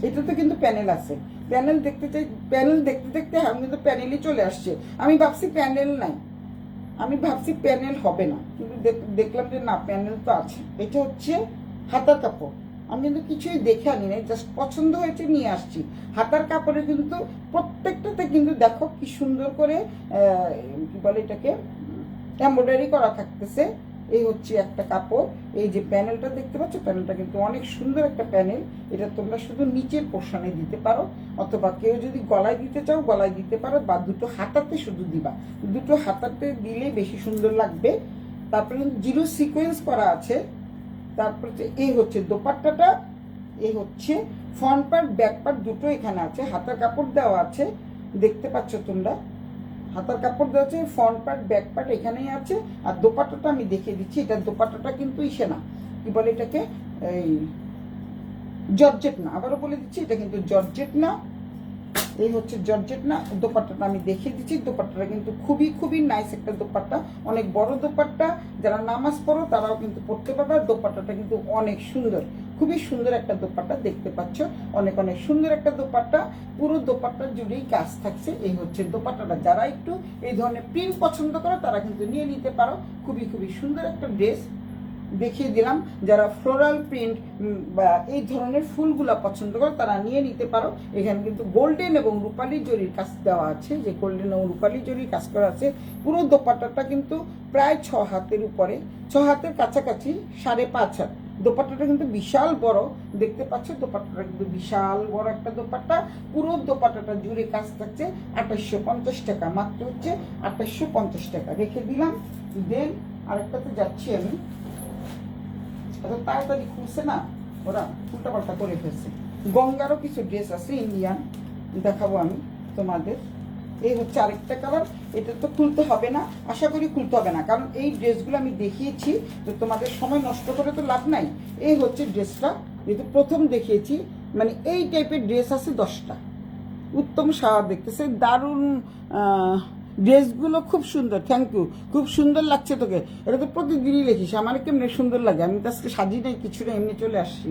এটাতে কিন্তু প্যানেল আছে, প্যানেল দেখতে চাই, প্যানেল দেখতে দেখতে আমি কিন্তু প্যানেলই চলে আসছে। আমি ভাবছি প্যানেল নাই, আমি ভাবছি প্যানেল হবে না, কিন্তু দেখলাম যে না, প্যানেল তো আছে। এটা হচ্ছে হাতার কাপড়, আমি কিন্তু কিছুই দেখে আনি নাই, জাস্ট পছন্দ হয়েছে নিয়ে আসছি। হাতার কাপড়ে কিন্তু প্রত্যেকটাতে কিন্তু দেখো কি সুন্দর করে কি বলে এটাকে, এমব্রয়ডারি করা থাকতেছে। এই হচ্ছে একটা কাপড়, এই যে প্যানেলটা দেখতে পাচ্ছ, প্যানেলটা কিন্তু অনেক সুন্দর একটা প্যানেল। এটা তোমরা শুধু নিচের পোর্শনে দিতে পারো, অথবা কেউ যদি গলায় দিতে চাও গলায় দিতে পারো, বা দুটো হাতাতে শুধু দিবা, দুটো হাতাতে দিলে বেশি সুন্দর লাগবে। তারপরে জিরো সিকোয়েন্স করা আছে। তারপরে এই হচ্ছে দোপাট্টাটা, এই হচ্ছে ফ্রন্ট পার্ট ব্যাক পার্ট দুটো এখানে আছে, হাতার কাপড় দেওয়া আছে, দেখতে পাচ্ছ তোমরা, হাতার কাপড় দেওয়া আছে, ফ্রন্ট পার্ট ব্যাক পার্ট এখানেই আছে। আর দোপাট্টাটা আমি দেখিয়ে দিচ্ছি, এটা দোপাট্টাটা কিন্তু ইসে না, কি বলে এটাকে, এই জর্জেট না, আবারও বলে দিচ্ছি, এটা কিন্তু জর্জেট না। এই হচ্ছে জর্জেট না, দোপাট্টাটা আমি দেখিয়ে দিচ্ছি। দোপাট্টাটা কিন্তু খুবই খুবই নাইস একটা দোপাট্টা, অনেক বড় দোপাট্টা, যারা নামাজ পড়ো তারাও কিন্তু পড়তে পারবে। দোপাট্টাটা কিন্তু অনেক সুন্দর, খুবই সুন্দর একটা দোপাট্টা, দেখতে পাচ্ছ, অনেক অনেক সুন্দর একটা দোপাট্টা, পুরো দোপাট্টা জুড়েই কাজ থাকছে। এই হচ্ছে দোপাট্টাটা, যারা একটু এই ধরনের প্রিন্ট পছন্দ করো তারা কিন্তু নিয়ে নিতে পারো, খুবই খুবই সুন্দর একটা ড্রেস দেখিয়ে দিলাম। যারা ফ্লোরাল প্রিন্ট বা এই ধরনের ফুলগুলা পছন্দ করো তারা নিয়ে নিতে পারো। এখানে কিন্তু গোল্ডেন এবং রূপালি জরির কাজ দেওয়া আছে, যে গোল্ডেন এবং রূপালি জরির কাজ করা আছে। পুরো দোপাট্টাটা কিন্তু প্রায় 6 হাতের উপরে, 6 হাতের কাছাকাছি, 5.5 হাত। দোপাট্টাটা কিন্তু বিশাল বড়, দেখতে পাচ্ছ, দোপাট্টাটা কিন্তু বিশাল বড় একটা দোপাট্টা। পুরো দোপাট্টাটা জুড়ে কাজ থাকছে 2850 টাকা, মাত্র হচ্ছে 2850 টাকা, রেখে দিলাম। দেন আরেকটাতে যাচ্ছি আমি, এত তাড়াতাড়ি খুলছে না, ওরা উল্টাপাল্টা করে ফেলছে। গঙ্গারও কিছু ড্রেস আছে ইন্ডিয়ান, দেখাবো আমি তোমাদের। এই হচ্ছে আরেকটা কালার, এটা তো খুলতে হবে না, আশা করি খুলতে হবে না, কারণ এই ড্রেসগুলো আমি দেখিয়েছি, তো তোমাদের সময় নষ্ট করে তো লাভ নাই। এই হচ্ছে ড্রেসটা, যেহেতু প্রথম দেখিয়েছি, মানে এই টাইপের ড্রেস আছে 10টা, উত্তম সাহা দেখতেছে, দারুণ ড্রেসগুলো খুব সুন্দর, থ্যাংক ইউ, খুব সুন্দর লাগছে তোকে। এটা তো প্রতিদিনই লিখিস, আমার কেমনি সুন্দর লাগে, আমি তো আজকে সাজি নাই কিছু না, এমনি চলে আসছি,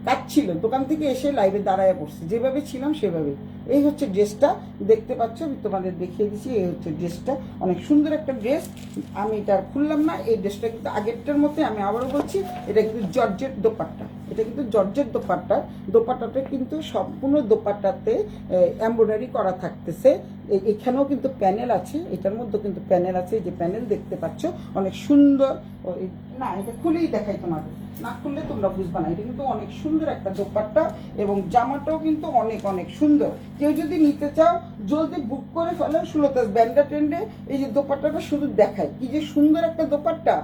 কাজ ছিল, দোকান থেকে এসে লাইভে দাঁড়ায় পড়ছি, যেভাবে ছিলাম সেভাবে। এই হচ্ছে ড্রেসটা, দেখতে পাচ্ছ, আমি তোমাদের দেখিয়ে দিচ্ছি। এই হচ্ছে ড্রেসটা, অনেক সুন্দর একটা ড্রেস, আমি এটা আর খুললাম না। এই ড্রেসটা কিন্তু আগেরটার মধ্যে, আমি আবারও বলছি, এটা কিন্তু জর্জেট দোপাট্টা, এটা কিন্তু জর্জেট দোপাট্টা। দোপাট্টাটা কিন্তু সম্পূর্ণ দোপাট্টাতে এমব্রয়ডারি করা থাকতেছে। এখানেও কিন্তু প্যানেল আছে, এটার মধ্যে কিন্তু প্যানেল আছে, যে প্যানেল দেখতে পাচ্ছ অনেক সুন্দর। না এটা খুলেই দেখাই তোমাদের, না খুললে তোমরা বুঝবা না। এটা কিন্তু অনেক সুন্দর একটা দোপাট্টা এবং জামাটাও কিন্তু অনেক অনেক সুন্দর। কেউ যদি নিতে চাও জলদি বুক করে ফেলো। সুলতাস ব্যান্ডা ট্রেন্ডে এই যে দোপাট্টাটা শুধু দেখায় কি যে সুন্দর একটা দোপাট্টা।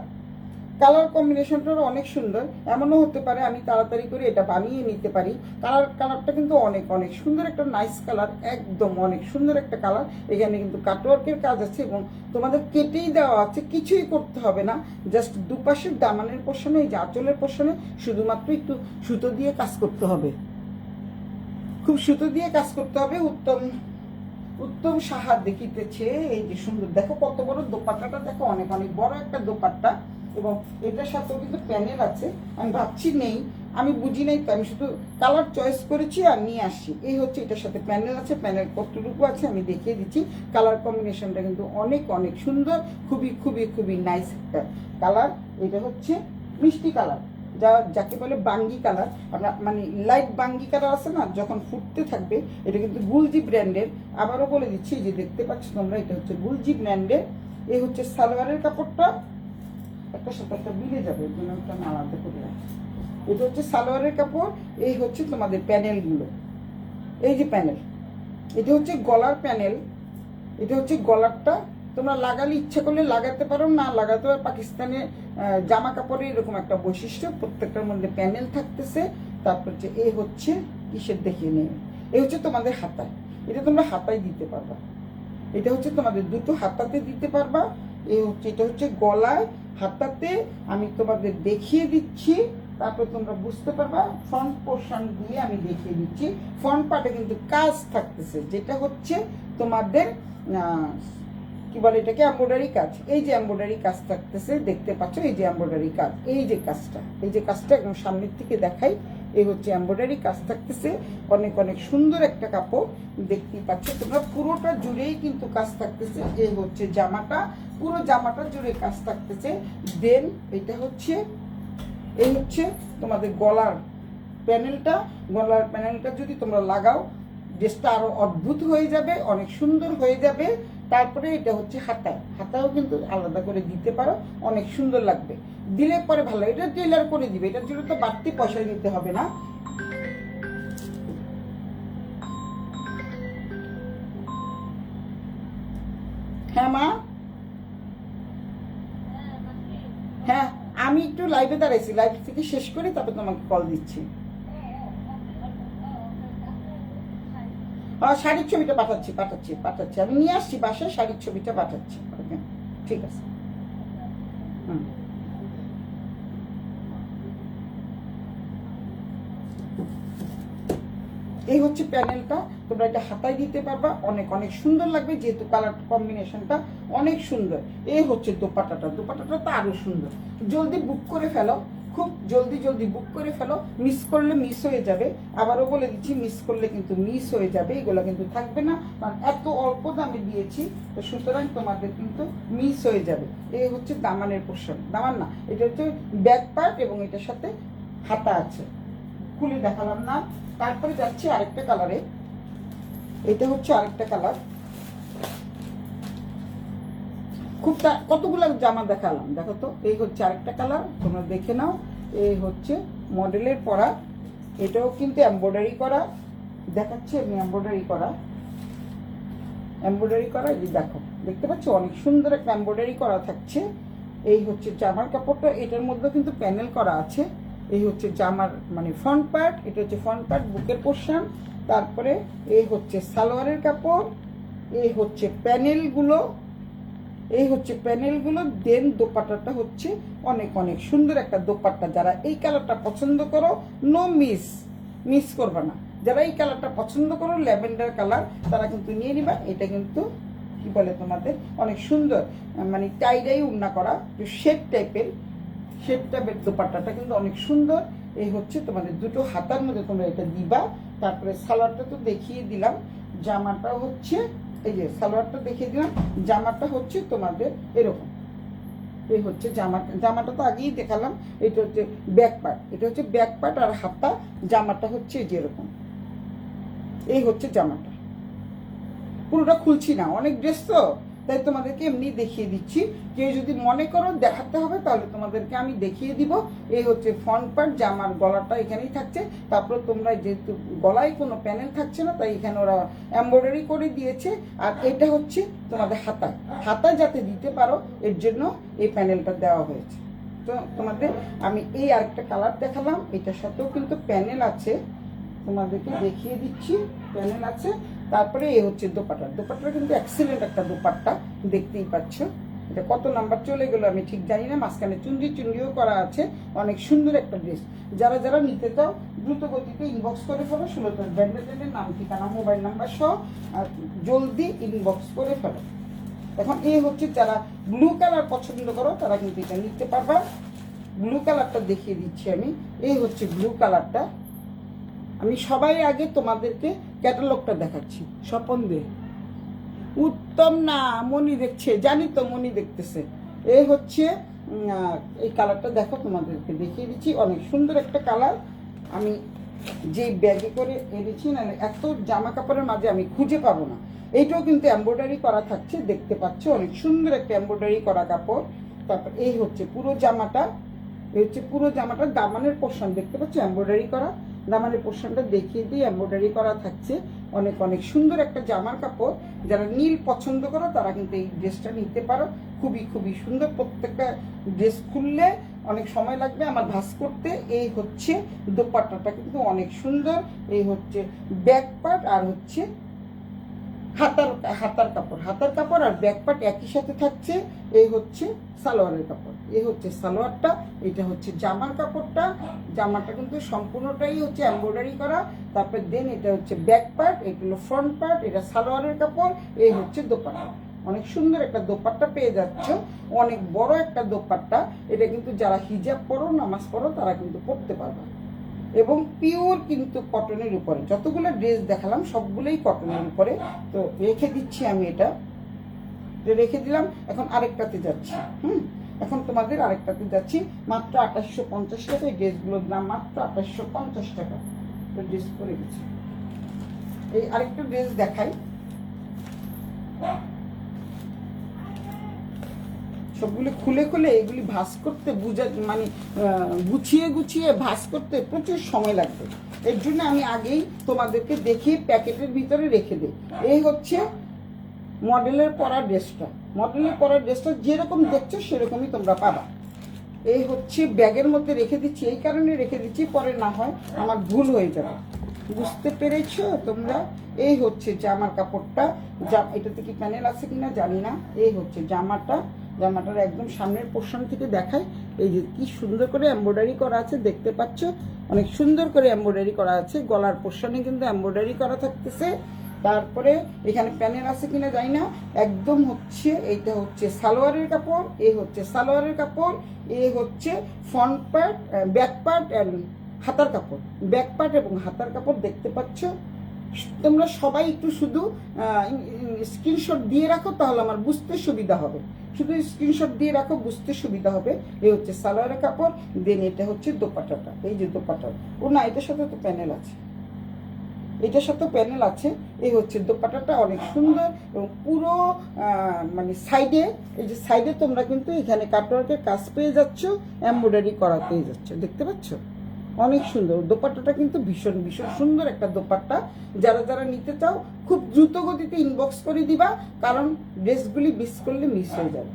কালার কম্বিনেশনটাও অনেক সুন্দর। এমনও হতে পারে আমি তাড়াতাড়ি করে এটা বানিয়ে নিতে পারি। কালারটা কিন্তু অনেক অনেক সুন্দর একটা নাইস কালার, একদম অনেক সুন্দর একটা কালার। এখানে কিন্তু কাটওয়ার্কের কাজ আছে এবং তোমাদের কেটেই দেওয়া আছে, কিছুই করতে হবে না। জাস্ট দুপাশের দামানের পোর্শনে, এই যে আঁচলের পোর্শনে শুধুমাত্র একটু সুতো দিয়ে কাজ করতে হবে, খুব সুতো দিয়ে কাজ করতে হবে। উত্তম সাহার দেখিতেছে। এই যে সুন্দর, দেখো কত বড় দোপাট্টাটা, দেখো অনেক অনেক বড় একটা দোপাট্টা এবং এটার সাথেও কিন্তু প্যানেল আছে। আমি ভাবছি নেই, আমি বুঝি নাই তো, আমি শুধু কালার চয়েস করেছি আর নিয়ে আসছি। এই হচ্ছে এটার সাথে প্যানেল আছে, প্যানেল কতটুকু আছে আমি দেখিয়ে দিচ্ছি। কালার কম্বিনেশনটা কিন্তু অনেক অনেক সুন্দর, খুবই খুবই খুবই নাইস একটা কালার। এটা হচ্ছে মিষ্টি কালার, যাকে বলে বাঙ্গি কালার। আমরা মানে লাইট বাঙ্গি কালার আছে না, যখন ফুটতে থাকবে। এটা কিন্তু গুলজি ব্র্যান্ডের, আবারও বলে দিচ্ছি, যে দেখতে পাচ্ছ তোমরা, এটা হচ্ছে গুলজি ব্র্যান্ডের। এই হচ্ছে সালোয়ারের কাপড়টা, একটা সাথে একটা মিলে যাবে, এর জন্য একটা আলাদা করে রাখছি। এটা হচ্ছে সালোয়ারের কাপড়। এই হচ্ছে তোমাদের প্যানেলগুলো, এই যে প্যানেল, এটা হচ্ছে গলার প্যানেল। এটা হচ্ছে গলারটা, তোমরা লাগালে ইচ্ছা করলে লাগাতে পারো, না লাগাতে পারো। পাকিস্তানের জামা কাপড়ের এরকম একটা বৈশিষ্ট্য, প্রত্যেকটার মধ্যে প্যানেল থাকতেছে। তারপর যে এই হচ্ছে কিসের দেখিয়ে নিয়ে, এই হচ্ছে তোমাদের হাতায়, এটা তোমরা হাতায় দিতে পারবা। এটা হচ্ছে তোমাদের দুটো হাতাতে দিতে পারবা। এই হচ্ছে, এটা হচ্ছে গলায়, হাতাতে আমি তোমাদের দেখিয়ে দিচ্ছি, তারপর তোমরা বুঝতে পারবা। ফ্রন্ট পোর্শন দিয়ে আমি দেখিয়ে দিচ্ছি। ফ্রন্ট পার্টে কিন্তু কাজ থাকতেছে, যেটা হচ্ছে তোমাদের কি বলে এটাকে, এমব্রয়ডারি কাজ। এই যে এমব্রয়ডারি কাজ থাকতেছে, দেখতে পাচ্ছ, এই যে এমব্রয়ডারি কাজ, এই যে কাজটা, এই যে কাজটা একদম সামনের থেকে দেখাই। এই হচ্ছে এমব্রয়ডারি কাজ থাকতেছে, অনেক অনেক সুন্দর একটা কাপড় দেখতেই পাচ্ছ তোমরা। পুরোটা জুড়েই কিন্তু কাজ থাকতেছে। এই হচ্ছে জামাটা, পুরো জামাটা জুড়ে কাজ থাকতেছে। দেন এটা হচ্ছে, এই হচ্ছে তোমাদের গলার প্যানেলটা। গলার প্যানেলটা যদি তোমরা লাগাও, ড্রেসটা আরো অদ্ভুত হয়ে যাবে, অনেক সুন্দর হয়ে যাবে। তারপরে এটা হচ্ছে হাতায়, হাতাও কিন্তু আলাদা করে দিতে পারো, অনেক সুন্দর লাগবে। দিলে পরে ভালো, এটা টেলার করে দিবে, এটার জন্য তো বাড়তি পয়সা দিতে হবে না। হ্যাঁ মা, হ্যাঁ আমি একটু লাইভে দাঁড়াইছি, লাইভ থেকে শেষ করি তারপর তোমাকে কল দিচ্ছি। শাড়ির ছবিটা পাঠাচ্ছি পাঠাচ্ছি পাঠাচ্ছি, আমি নিয়ে আসছি বাসায়, শাড়ির ছবিটা পাঠাচ্ছি। ওকে ঠিক আছে। হুম, এই হচ্ছে প্যানেলটা, তোমরা এটা হাতায় দিতে পারবা, অনেক অনেক সুন্দর লাগবে, যেহেতু কালার কম্বিনেশনটা অনেক সুন্দর। এই হচ্ছে দোপাট্টাটা, দোপাট্টাটা তো আরো সুন্দর। জলদি বুক করে ফেলো, খুব জলদি জলদি বুক করে ফেলো, মিস করলে মিস হয়ে যাবে। আবারও বলে দিচ্ছি, মিস করলে কিন্তু মিস হয়ে যাবে, এগুলো কিন্তু থাকবে না, কারণ এত অল্প দামে দিয়েছি, তো সুতরাং তোমাদের কিন্তু মিস হয়ে যাবে। এই হচ্ছে দামানের পোর্শন, দামান না, এটা হচ্ছে ব্যাক পার্ট এবং এটার সাথে হাতা আছে, খুলে দেখালাম না। তারপরে যাচ্ছে আরেকটা কালারে, এটা হচ্ছে আরেকটা কালার। খুব কতগুলো জামা দেখালাম, দেখো তো, এই হচ্ছে আরেকটা কালার, তোমরা দেখে নাও। এই হচ্ছে মডেলের পরা, এটাও কিন্তু এমব্রয়ডারি করা, দেখাচ্ছে আমি এমব্রয়ডারি করা, এমব্রয়ডারি করা। এই দেখো, দেখতে পাচ্ছ অনেক সুন্দর একটা এমব্রয়ডারি করা থাকছে। এই হচ্ছে জামার কাপড়টা, এটার মধ্যে কিন্তু প্যানেল করা আছে। এই হচ্ছে জামার মানে ফ্রন্ট পার্ট, এটা হচ্ছে ফ্রন্ট পার্ট, বুকের পোর্শন। তারপরে এই হচ্ছে সালোয়ারের কাপড়, এই হচ্ছে প্যানেলগুলো, এই হচ্ছে প্যানেলগুলো। দেন দোপাট্টাটা হচ্ছে অনেক অনেক সুন্দর একটা দোপাট্টা। যারা এই কালারটা পছন্দ করো, নো মিস, মিস করবে না। যারা এই কালারটা পছন্দ করো, ল্যাভেন্ডার কালার, তারা কিন্তু নিয়ে নিবা। এটা কিন্তু কি বলে তোমাদের অনেক সুন্দর, মানে টাইডাই উন্না করা, শেড টাইপের, শেড টাইপের দোপাট্টাটা কিন্তু অনেক সুন্দর। এই হচ্ছে তোমাদের দুটো হাতার মধ্যে তোমরা এটা দিবা। তারপরে সালোয়ারটা তো দেখিয়ে দিলাম, জামাটা হচ্ছে এই যে সালোয়ারটা দেখিয়ে দিলাম, জামাটা হচ্ছে তোমাদের এরকম, এই হচ্ছে জামাটা তো আগেই দেখালাম। এটা হচ্ছে ব্যাক পার্ট, এটা হচ্ছে ব্যাক পার্ট আর হাতা। জামাটা হচ্ছে যেরকম, এই হচ্ছে জামাটা। পুরোটা খুলছি না, অনেক ড্রেস তো, তাই তোমাদেরকে এমনি দেখিয়ে দিচ্ছি। কেউ যদি মনে করো দেখাতে হবে তাহলে তোমাদেরকে আমি দেখিয়ে দিব। এই হচ্ছে ফ্রন্ট পার্ট, জামার গলাটা এখানেই থাকছে। তারপরে তোমরা যেহেতু গলায় কোনো প্যানেল থাকছে না, তাই এখানে ওরা এমব্রয়ডারি করে দিয়েছে। আর এটা হচ্ছে তোমাদের হাতায় যাতে দিতে পারো এর জন্য এই প্যানেলটা দেওয়া হয়েছে। তো তোমাদের আমি এই আরেকটা কালার দেখালাম, এটার সাথেও কিন্তু প্যানেল আছে, তোমাদেরকে দেখিয়ে দিচ্ছি, প্যানেল আছে। তারপরে এই হচ্ছে দোপাট্টাটা কিন্তু এক্সিলেন্ট একটা দোপাট্টা, দেখতেই পাচ্ছ। এটা কত নাম্বার চলে গেল আমি ঠিক জানি না, মাঝখানে চুন্ডিও করা আছে। অনেক সুন্দর একটা ড্রেস। যারা যারা নিতে চাও দ্রুত গতিতে ইনবক্স করে ফেলো, সুলতান ব্র্যান্ডের নাম, ঠিকানা, মোবাইল নাম্বার সহ, আর জলদি ইনবক্স করে ফেলো। এখন এই হচ্ছে যারা ব্লু কালার পছন্দ করো তারা কিন্তু এটা নিতে পারবা। ব্লু কালারটা দেখিয়ে দিচ্ছি আমি। এই হচ্ছে ব্লু কালারটা। আমি সবাই আগে তোমাদেরকে ক্যাটালগটা দেখাচ্ছি। স্বপন দে, উত্তম না, মনি দেখছে, জানি তো মনি দেখতেছে। এই হচ্ছে এই কালারটা দেখো, তোমাদেরকে দেখিয়ে দিচ্ছি। অনেক সুন্দর একটা কালার। আমি যে ব্যাগে করে এনেছি না, এত জামা কাপড়ের মাঝে আমি খুঁজে পাবো না। এইটাও কিন্তু এমব্রয়ডারি করা থাকছে, দেখতে পাচ্ছ, অনেক সুন্দর একটা এমব্রয়ডারি করা কাপড়। তারপর এই হচ্ছে পুরো জামাটা, এই হচ্ছে পুরো জামাটা। দামানের পোর্শন দেখতে পাচ্ছ এমব্রয়ডারি করা, দামানের পোর্শনটা দেখিয়ে দিয়ে এমব্রয়ডারি করা থাকছে। অনেক অনেক সুন্দর একটা জামার কাপড়। যারা নীল পছন্দ করো তারা কিন্তু এই ড্রেসটা নিতে পারো। খুবই খুবই সুন্দর। প্রত্যেকটা ড্রেস খুললে অনেক সময় লাগবে আমার ভাঁজ করতে। এই হচ্ছে দোপাট্টাটা কিন্তু অনেক সুন্দর। এই হচ্ছে ব্যাক পার্ট আর হচ্ছে হাতার কাপড় আর ব্যাক পার্ট একই সাথে থাকছে। এই হচ্ছে সালোয়ারের কাপড়, এই হচ্ছে সালোয়ারটা, এটা হচ্ছে জামার কাপড়টা। জামাটা কিন্তু সম্পূর্ণটাই হচ্ছে এমব্রয়ডারি করা। তারপর দেন এটা হচ্ছে ব্যাক পার্ট, এটা হলো ফ্রন্ট পার্ট, এটা সালোয়ারের কাপড়। এই হচ্ছে দোপাট্টা। অনেক সুন্দর একটা দোপাট্টা পেয়ে যাচ্ছ, অনেক বড় একটা দোপাট্টা। এটা কিন্তু যারা হিজাব পরো, নামাজ পড়ো, তারা কিন্তু পড়তে পারবে। এবং পিওর কিন্তু কটনের উপরে। যতগুলো ড্রেস দেখালাম সবগুলোই কটনের উপরে। তো রেখে দিচ্ছি আমি, এটা রেখে দিলাম। এখন আরেকটাতে যাচ্ছি। এখন তোমাদের আরেকটাতে যাচ্ছি। মাত্র 2850 টাকা। এই ড্রেসগুলোর দাম মাত্র 2850 টাকা। তো ড্রেস করে গেছি। এই আরেকটা ড্রেস দেখাই। সবগুলো খুলে খুলে এগুলি ভাঁজ করতে মানে গুছিয়ে ভাঁজ করতে প্রচুর সময় লাগবে। এর জন্য আমি আগেই তোমাদেরকে দেখিয়ে প্যাকেটের ভিতরে রেখে দিই। এই হচ্ছে মডেলের পরা ড্রেসটা যেরকম দেখছো সেরকমই তোমরা পাবা। এই হচ্ছে ব্যাগের মধ্যে রেখে দিচ্ছি, এই কারণে রেখে দিচ্ছি, পরে না হয় আমার ভুল হয়ে যাবে। বুঝতে পেরেছো তোমরা? এই হচ্ছে জামার কাপড়টা। এটাতে কি প্যানেল আছে কিনা জানি না। এই হচ্ছে জামাটার একদম সামনের পোর্শন থেকে দেখায়। এই যে কি সুন্দর করে এমব্রয়ডারি করা আছে, দেখতে পাচ্ছ, অনেক সুন্দর করে এমব্রয়ডারি করা আছে। গলার পোর্শনে কিন্তু এমব্রয়ডারি করা থাকতেছে। তারপরে এখানে প্যানেল আছে কিনা জানি না। একদম হচ্ছে এইটা হচ্ছে সালোয়ারের কাপড়, এই হচ্ছে সালোয়ারের কাপড়, এই হচ্ছে front part, back part and হাতার কাপড়। ব্যাক পার্ট এবং হাতার কাপড় দেখতে পাচ্ছ। তোমরা সবাই একটু শুধু স্ক্রিনশট দিয়ে রাখো, তাহলে আমার বুঝতে সুবিধা হবে। শুধু স্ক্রিনশট দিয়ে রাখো, বুঝতে সুবিধা হবে। এই হচ্ছে সালোয়ারের কাপড়। দেন এটা হচ্ছে দোপাট্টাটা, এই যে দোপাট্টা। ও না, এটার সাথে তো প্যানেল আছে, এটার সাথে প্যানেল আছে। এই হচ্ছে দোপাট্টাটা, অনেক সুন্দর। এবং পুরো মানে সাইডে, এই যে সাইডে তোমরা কিন্তু এখানে কাটওয়ার্কের কাজ পেয়ে যাচ্ছ, এমব্রয়ডারি করা পেয়ে যাচ্ছ, দেখতে পাচ্ছ, অনেক সুন্দর। দোপাট্টাটা কিন্তু ভীষণ ভীষণ সুন্দর একটা দোপাট্টা। যারা যারা নিতে চাও খুব দ্রুত গতিতে ইনবক্স করে দিবা, কারণ ড্রেসগুলি মিস করলে মিস হয়ে যাবে,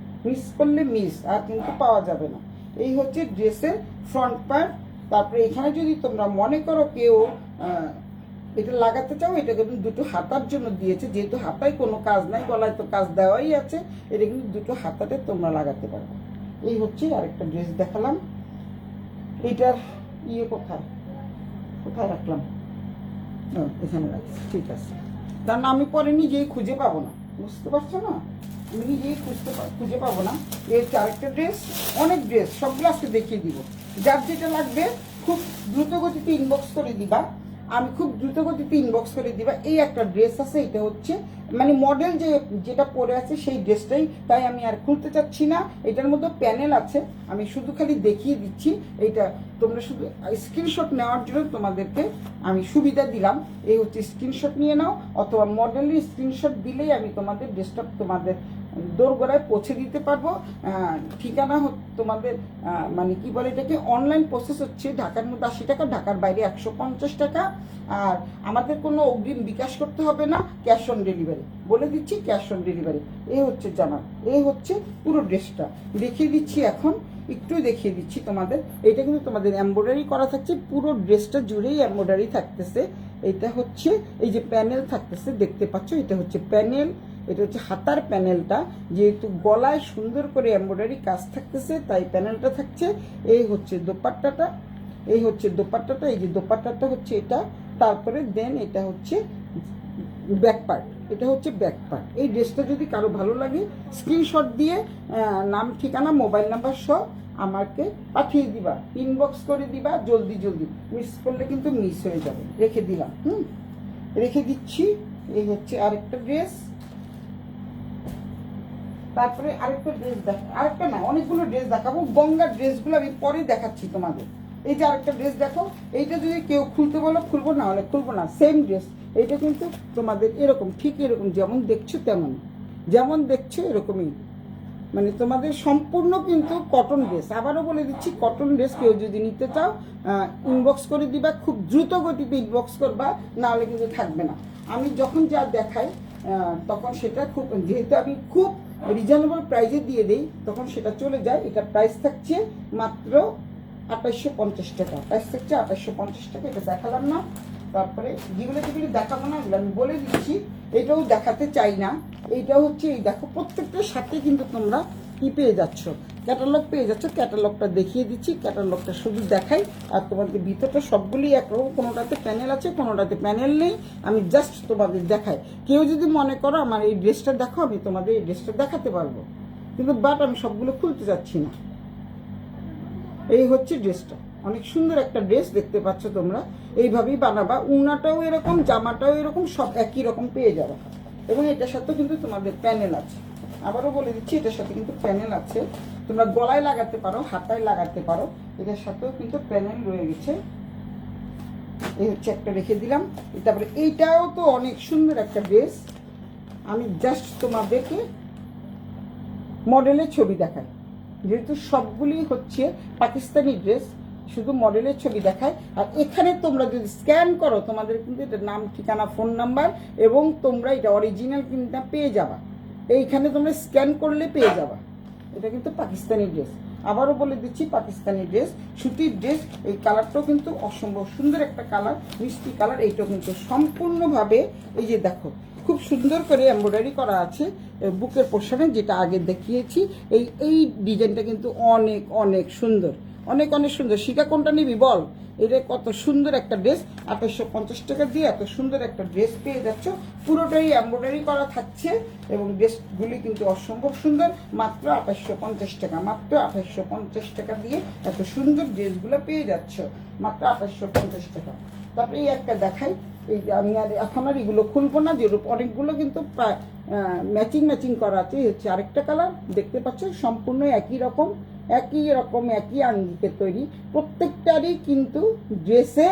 আর কিন্তু পাওয়া যাবে না। এই হচ্ছে ড্রেসের ফ্রন্ট পার্ট। তারপরে এখানে যদি তোমরা মনে করো কেউ এটা লাগাতে চাও, এটা কিন্তু দুটো হাতার জন্য দিয়েছে, যেহেতু হাতায় কোনো কাজ নাই, গলায় তো কাজ দেওয়াই আছে। এটা কিন্তু দুটো হাতাতে তোমরা লাগাতে পারবে। এই হচ্ছে আরেকটা ড্রেস দেখালাম। এইটার কোথায় রাখলাম, এখানে রাখছি, ঠিক আছে। কারণ আমি পরে নিজেই খুঁজে পাবো না, বুঝতে পারছো না, আমি নিজেই খুঁজে পাবো না। এই হচ্ছে আরেকটা ড্রেস। অনেক ড্রেস, সবগুলো আজকে দেখিয়ে দিব। যার যেটা লাগবে খুব দ্রুত গতিতে ইনবক্স করে দিবা। আমি খুব দ্রুত গতিতে ইনবক্স করে দিবা। এই একটা ড্রেস আছে, এটা হচ্ছে মানে মডেল যেটা পরে আছে সেই ড্রেসটাই, তাই আমি আর খুলতে চাচ্ছি না। এটার মধ্যে প্যানেল আছে, আমি শুধু খালি দেখিয়ে দিচ্ছি। এইটা তোমরা শুধু স্ক্রিনশট নেওয়ার জন্য তোমাদেরকে আমি সুবিধা দিলাম। এই হচ্ছে স্ক্রিনশট নিয়ে নাও, অথবা মডেলের স্ক্রিনশট দিলেই আমি তোমাদের ড্রেসটা তোমাদের দোরগোড়ায় পৌঁছে দিতে পারবো। ঠিকানা তোমাদের মানে কি বলে এটাকে, অনলাইন প্রসেস হচ্ছে ঢাকার মধ্যে 80 টাকা, ঢাকার বাইরে 150 টাকা। আর আমাদের কোনো অগ্রিম বিকাশ করতে হবে না, ক্যাশ অন ডেলিভারি। বলে দিচ্ছি ক্যাশ অন ডেলিভারি। এই হচ্ছে জামা, এই হচ্ছে পুরো ড্রেসটা দেখিয়ে দিচ্ছি। এখন একটু দেখিয়ে দিচ্ছি তোমাদের। এটা কিন্তু তোমাদের এমব্রয়ডারি করা থাকছে, পুরো ড্রেসটা জুড়েই এমব্রয়ডারি থাকতেছে। এটা হচ্ছে এই যে প্যানেল থাকতেছে দেখতে পাচ্ছ, এটা হচ্ছে প্যানেল। এটা হচ্ছে হাতার প্যানেলটা, যেহেতু গলায় সুন্দর করে এমব্রয়ডারি কাজ থাকতেছে তাই প্যানেলটা থাকছে। এই হচ্ছে দোপাট্টাটা, এই হচ্ছে দোপাট্টাটা, এই যে দোপাট্টাটা হচ্ছে এটা। তারপরে দেন এটা হচ্ছে ব্যাক পার্ট, এটা হচ্ছে ব্যাক পার্ট। এই ড্রেসটা যদি কারো ভালো লাগে স্ক্রিনশট দিয়ে নাম, ঠিকানা, মোবাইল নাম্বার সহ আমাকে পাঠিয়ে দিবা, ইনবক্স করে দিবা জলদি জলদি। মিস করলে কিন্তু মিস হয়ে যাবে। রেখে দিলাম, রেখে দিচ্ছি। এই হচ্ছে আরেকটা ড্রেস। তারপরে আরেকটা ড্রেস দেখো, আরেকটা না অনেকগুলো ড্রেস দেখাবো। গঙ্গার ড্রেসগুলো আমি পরে দেখাচ্ছি তোমাদের। এই যে আরেকটা ড্রেস দেখো, এইটা যদি কেউ খুলতে বলো খুলবো, না হলে খুলবো না। সেম ড্রেস, এইটা কিন্তু তোমাদের এরকম, ঠিক এরকম যেমন দেখছো তেমন, যেমন দেখছো এরকমই, মানে তোমাদের সম্পূর্ণ কিন্তু কটন ড্রেস। আবারও বলে দিচ্ছি কটন ড্রেস। কেউ যদি নিতে চাও ইনবক্স করে দিবা, খুব দ্রুত গতিতে ইনবক্স করবা, না হলে কিন্তু থাকবে না। আমি যখন যা দেখাই তখন সেটা খুব, যেহেতু আমি খুব রিজনেবল প্রাইসে দিয়ে দিই, তখন সেটা চলে যায়। এটা প্রাইস থাকছে মাত্র 2850 টাকা, প্রাইস থাকছে 2850 টাকা। এটা দেখালাম না। তারপরে যেগুলো যেগুলি দেখাবো না এগুলো আমি বলে দিচ্ছি, এটাও দেখাতে চাই না। এইটা হচ্ছে এই দেখো, প্রত্যেকটার সাথে কিন্তু তোমরা কি পেয়ে যাচ্ছ, ক্যাটালগ পেয়ে যাচ্ছ। ক্যাটালগটা দেখিয়ে দিচ্ছি, ক্যাটালগটা শুধু দেখাই। আর তোমাদের ভিতরটা সবগুলি একরকম, কোনোটাতে প্যানেল আছে কোনোটাতে প্যানেল নেই। আমি জাস্ট তোমাদের দেখাই। কেউ যদি মনে করো আমার এই ড্রেসটা দেখো, আমি তোমাদের এই ড্রেসটা দেখাতে পারবো, কিন্তু বাট আমি সবগুলো খুলতে যাচ্ছি না। এই হচ্ছে ড্রেসটা, অনেক সুন্দর একটা ড্রেস দেখতে পাচ্ছ তোমরা। এইভাবেই বানাবা, উনাটাও এরকম, জামাটাও এরকম, সব একই রকম পেয়ে যাবে। এবং এটার সাথেও কিন্তু তোমাদের প্যানেল আছে। আবারও বলে দিচ্ছি এটার সাথে কিন্তু প্যানেল আছে, তোমরা গলায় লাগাতে পারো, হাতায় লাগাতে পারো। এটার সাথেও কিন্তু প্যানেল রয়ে গেছে। এই হচ্ছে একটা রেখে দিলাম। তারপরে এইটাও তো অনেক সুন্দর একটা ড্রেস। আমি জাস্ট তোমাদেরকে মডেলের ছবি দেখাই, যেহেতু সবগুলি হচ্ছে পাকিস্তানি ড্রেস, শুধু মডেলের ছবি দেখায়। আর এখানে তোমরা যদি স্ক্যান করো তোমাদের কিন্তু এটা নাম, ঠিকানা, ফোন নাম্বার এবং তোমরা এটা অরিজিনাল কিন্তু পেয়ে যাবা। এইখানে তোমরা স্ক্যান করলে পেয়ে যাবা। এটা কিন্তু পাকিস্তানি ড্রেস। আবারও বলে দিচ্ছি পাকিস্তানি ড্রেস, সুতির ড্রেস। এই কালারটাও কিন্তু অসম্ভব সুন্দর একটা কালার, মিষ্টি কালার। এইটাও কিন্তু সম্পূর্ণভাবে এই যে দেখো খুব সুন্দর করে এমব্রয়ডারি করা আছে বুকের পোর্শনে, যেটা আগে দেখিয়েছি। এই ডিজাইনটা কিন্তু অনেক অনেক সুন্দর, অনেক অনেক সুন্দর। শিখা কোনটা নিবি বল? এটা কত সুন্দর একটা ড্রেস, 2850 টাকা দিয়ে এত সুন্দর একটা ড্রেস পেয়ে যাচ্ছ। পুরোটাই এমব্রয়ডারি করা থাকছে এবং ড্রেসগুলি কিন্তু অসম্ভব সুন্দর। মাত্র 2850 টাকা, মাত্র 2850 টাকা দিয়ে এত সুন্দর ড্রেসগুলো পেয়ে যাচ্ছ, মাত্র 2850 টাকা। তারপরে এই একটা দেখাই। এই আমি আর এখন আর এগুলো খুলবো না, যেরূপ অনেকগুলো কিন্তু ম্যাচিং ম্যাচিং করা আছে। হচ্ছে আরেকটা কালার দেখতে পাচ্ছ, সম্পূর্ণ একই রকম, একই রকম, একই আঙ্গিকে তৈরি। প্রত্যেকটারই কিন্তু ড্রেসে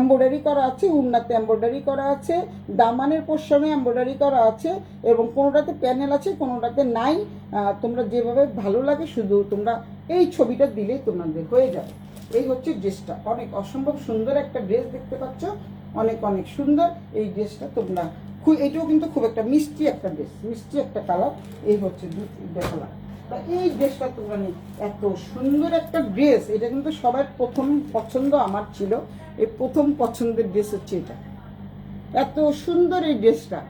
এমব্রয়ডারি করা আছে, উন্নাতে এমব্রয়ডারি করা আছে, দামানের পোর্শনে এমব্রয়ডারি করা আছে এবং কোনোটাতে প্যানেল আছে কোনোটাতে নাই। তোমরা যেভাবে ভালো লাগে শুধু তোমরা এই ছবিটা দিলেই তোমাদের হয়ে যাবে। এই হচ্ছে ড্রেসটা, অনেক অসম্ভব সুন্দর একটা ড্রেস দেখতে পাচ্ছ, অনেক অনেক সুন্দর এই ড্রেসটা। তোমরা এইটাও কিন্তু খুব একটা মিষ্টি একটা ড্রেস, মিষ্টি একটা কালার। এই হচ্ছে দুটো কালার। এই ড্রেসটা তোমরা নিয়ে এত সুন্দর একটা ড্রেস, এটা কিন্তু সবার প্রথম পছন্দ আমার ছিল। এই প্রথম পছন্দের ড্রেস হচ্ছে এটা, এত সুন্দর এই ড্রেসটা,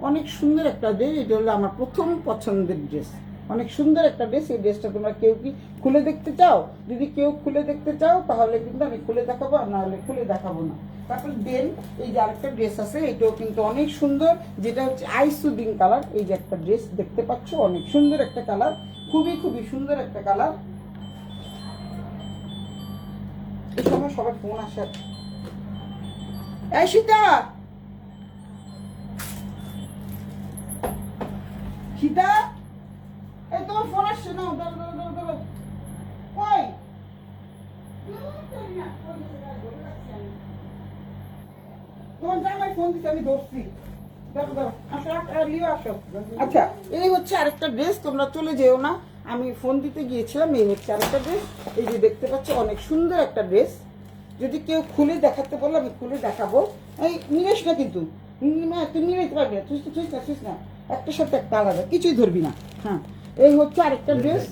অনেক সুন্দর একটা ড্রেস। এটা হলো আমার প্রথম পছন্দের ড্রেস, অনেক সুন্দর একটা ড্রেস। এই ড্রেসটা তোমরা কেউ কি খুলে দেখতে চাও? যদি কেউ খুলে দেখতে চাও তাহলে কিন্তু আমি খুলে দেখাবো, আর নাহলে খুলে দেখাবো না। তারপর দেন এই যে আরেকটা ড্রেস আছে, এটাও কিন্তু অনেক সুন্দর, যেটা হচ্ছে আই সুদিং কালার। এই যে একটা ড্রেস দেখতে পাচ্ছ, অনেক সুন্দর একটা কালার, খুবই খুবই সুন্দর একটা কালার। এই সময় সবার ফোন আসে, এই সীতা, সীতা, এই তোমার ফোন আসছে না, কই তোমার জামাই ফোন দিতে আমি ধরছি। আচ্ছা, এই হচ্ছে আরেকটা ড্রেস, তোমরা চলে যেও না, আমি ফোন দিতে গিয়েছিলাম। এই হচ্ছে আরেকটা ড্রেস, এই যে দেখতে পাচ্ছ অনেক সুন্দর একটা ড্রেস। যদি কেউ খুলে দেখাতে বলো আমি খুলে দেখাবো। এই নিরেস না কিন্তু, তুই নিয়ে নিতে পারবি না, তুই না, একটার সাথে একটা আলাদা, কিছুই ধরবি না। হ্যাঁ, এই হচ্ছে আরেকটা ড্রেস,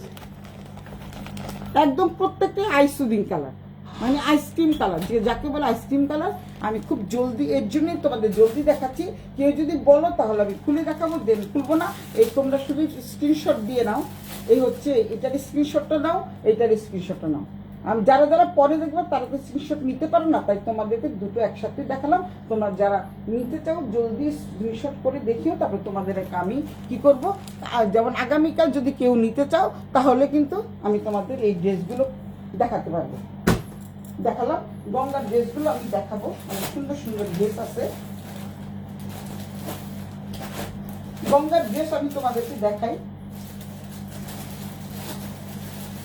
একদম প্রত্যেকটাই আইসুদিন কালার, মানে আইসক্রিম কালার, যে যাকে বলে আইসক্রিম কালার। আমি খুব জলদি, এর জন্যই তোমাদের জলদি দেখাচ্ছি। কেউ যদি বলো তাহলে আমি খুলে দেখাবো, দেন খুলবো না। এই তোমরা শুধু স্ক্রিনশট দিয়ে নাও। এই হচ্ছে এটার স্ক্রিনশটটা নাও, এইটার স্ক্রিনশটটা নাও। আমি যারা যারা পরে দেখবো তারা তো স্ক্রিনশট নিতে পারো না, তাই তোমাদেরকে দুটো একসাথে দেখালাম। তোমরা যারা নিতে চাও জলদি স্ক্রিনশট করে দেখিও, তারপরে তোমাদের আমি কি করব, যেমন আগামীকাল যদি কেউ নিতে চাও তাহলে কিন্তু আমি তোমাদের এই ড্রেসগুলো দেখাতে পারবো। দেখালাম গঙ্গার ড্রেসগুলো আমি দেখাবো, অনেক সুন্দর সুন্দর ড্রেস আছে। গঙ্গার ড্রেস আমি তোমাদেরকে দেখাই।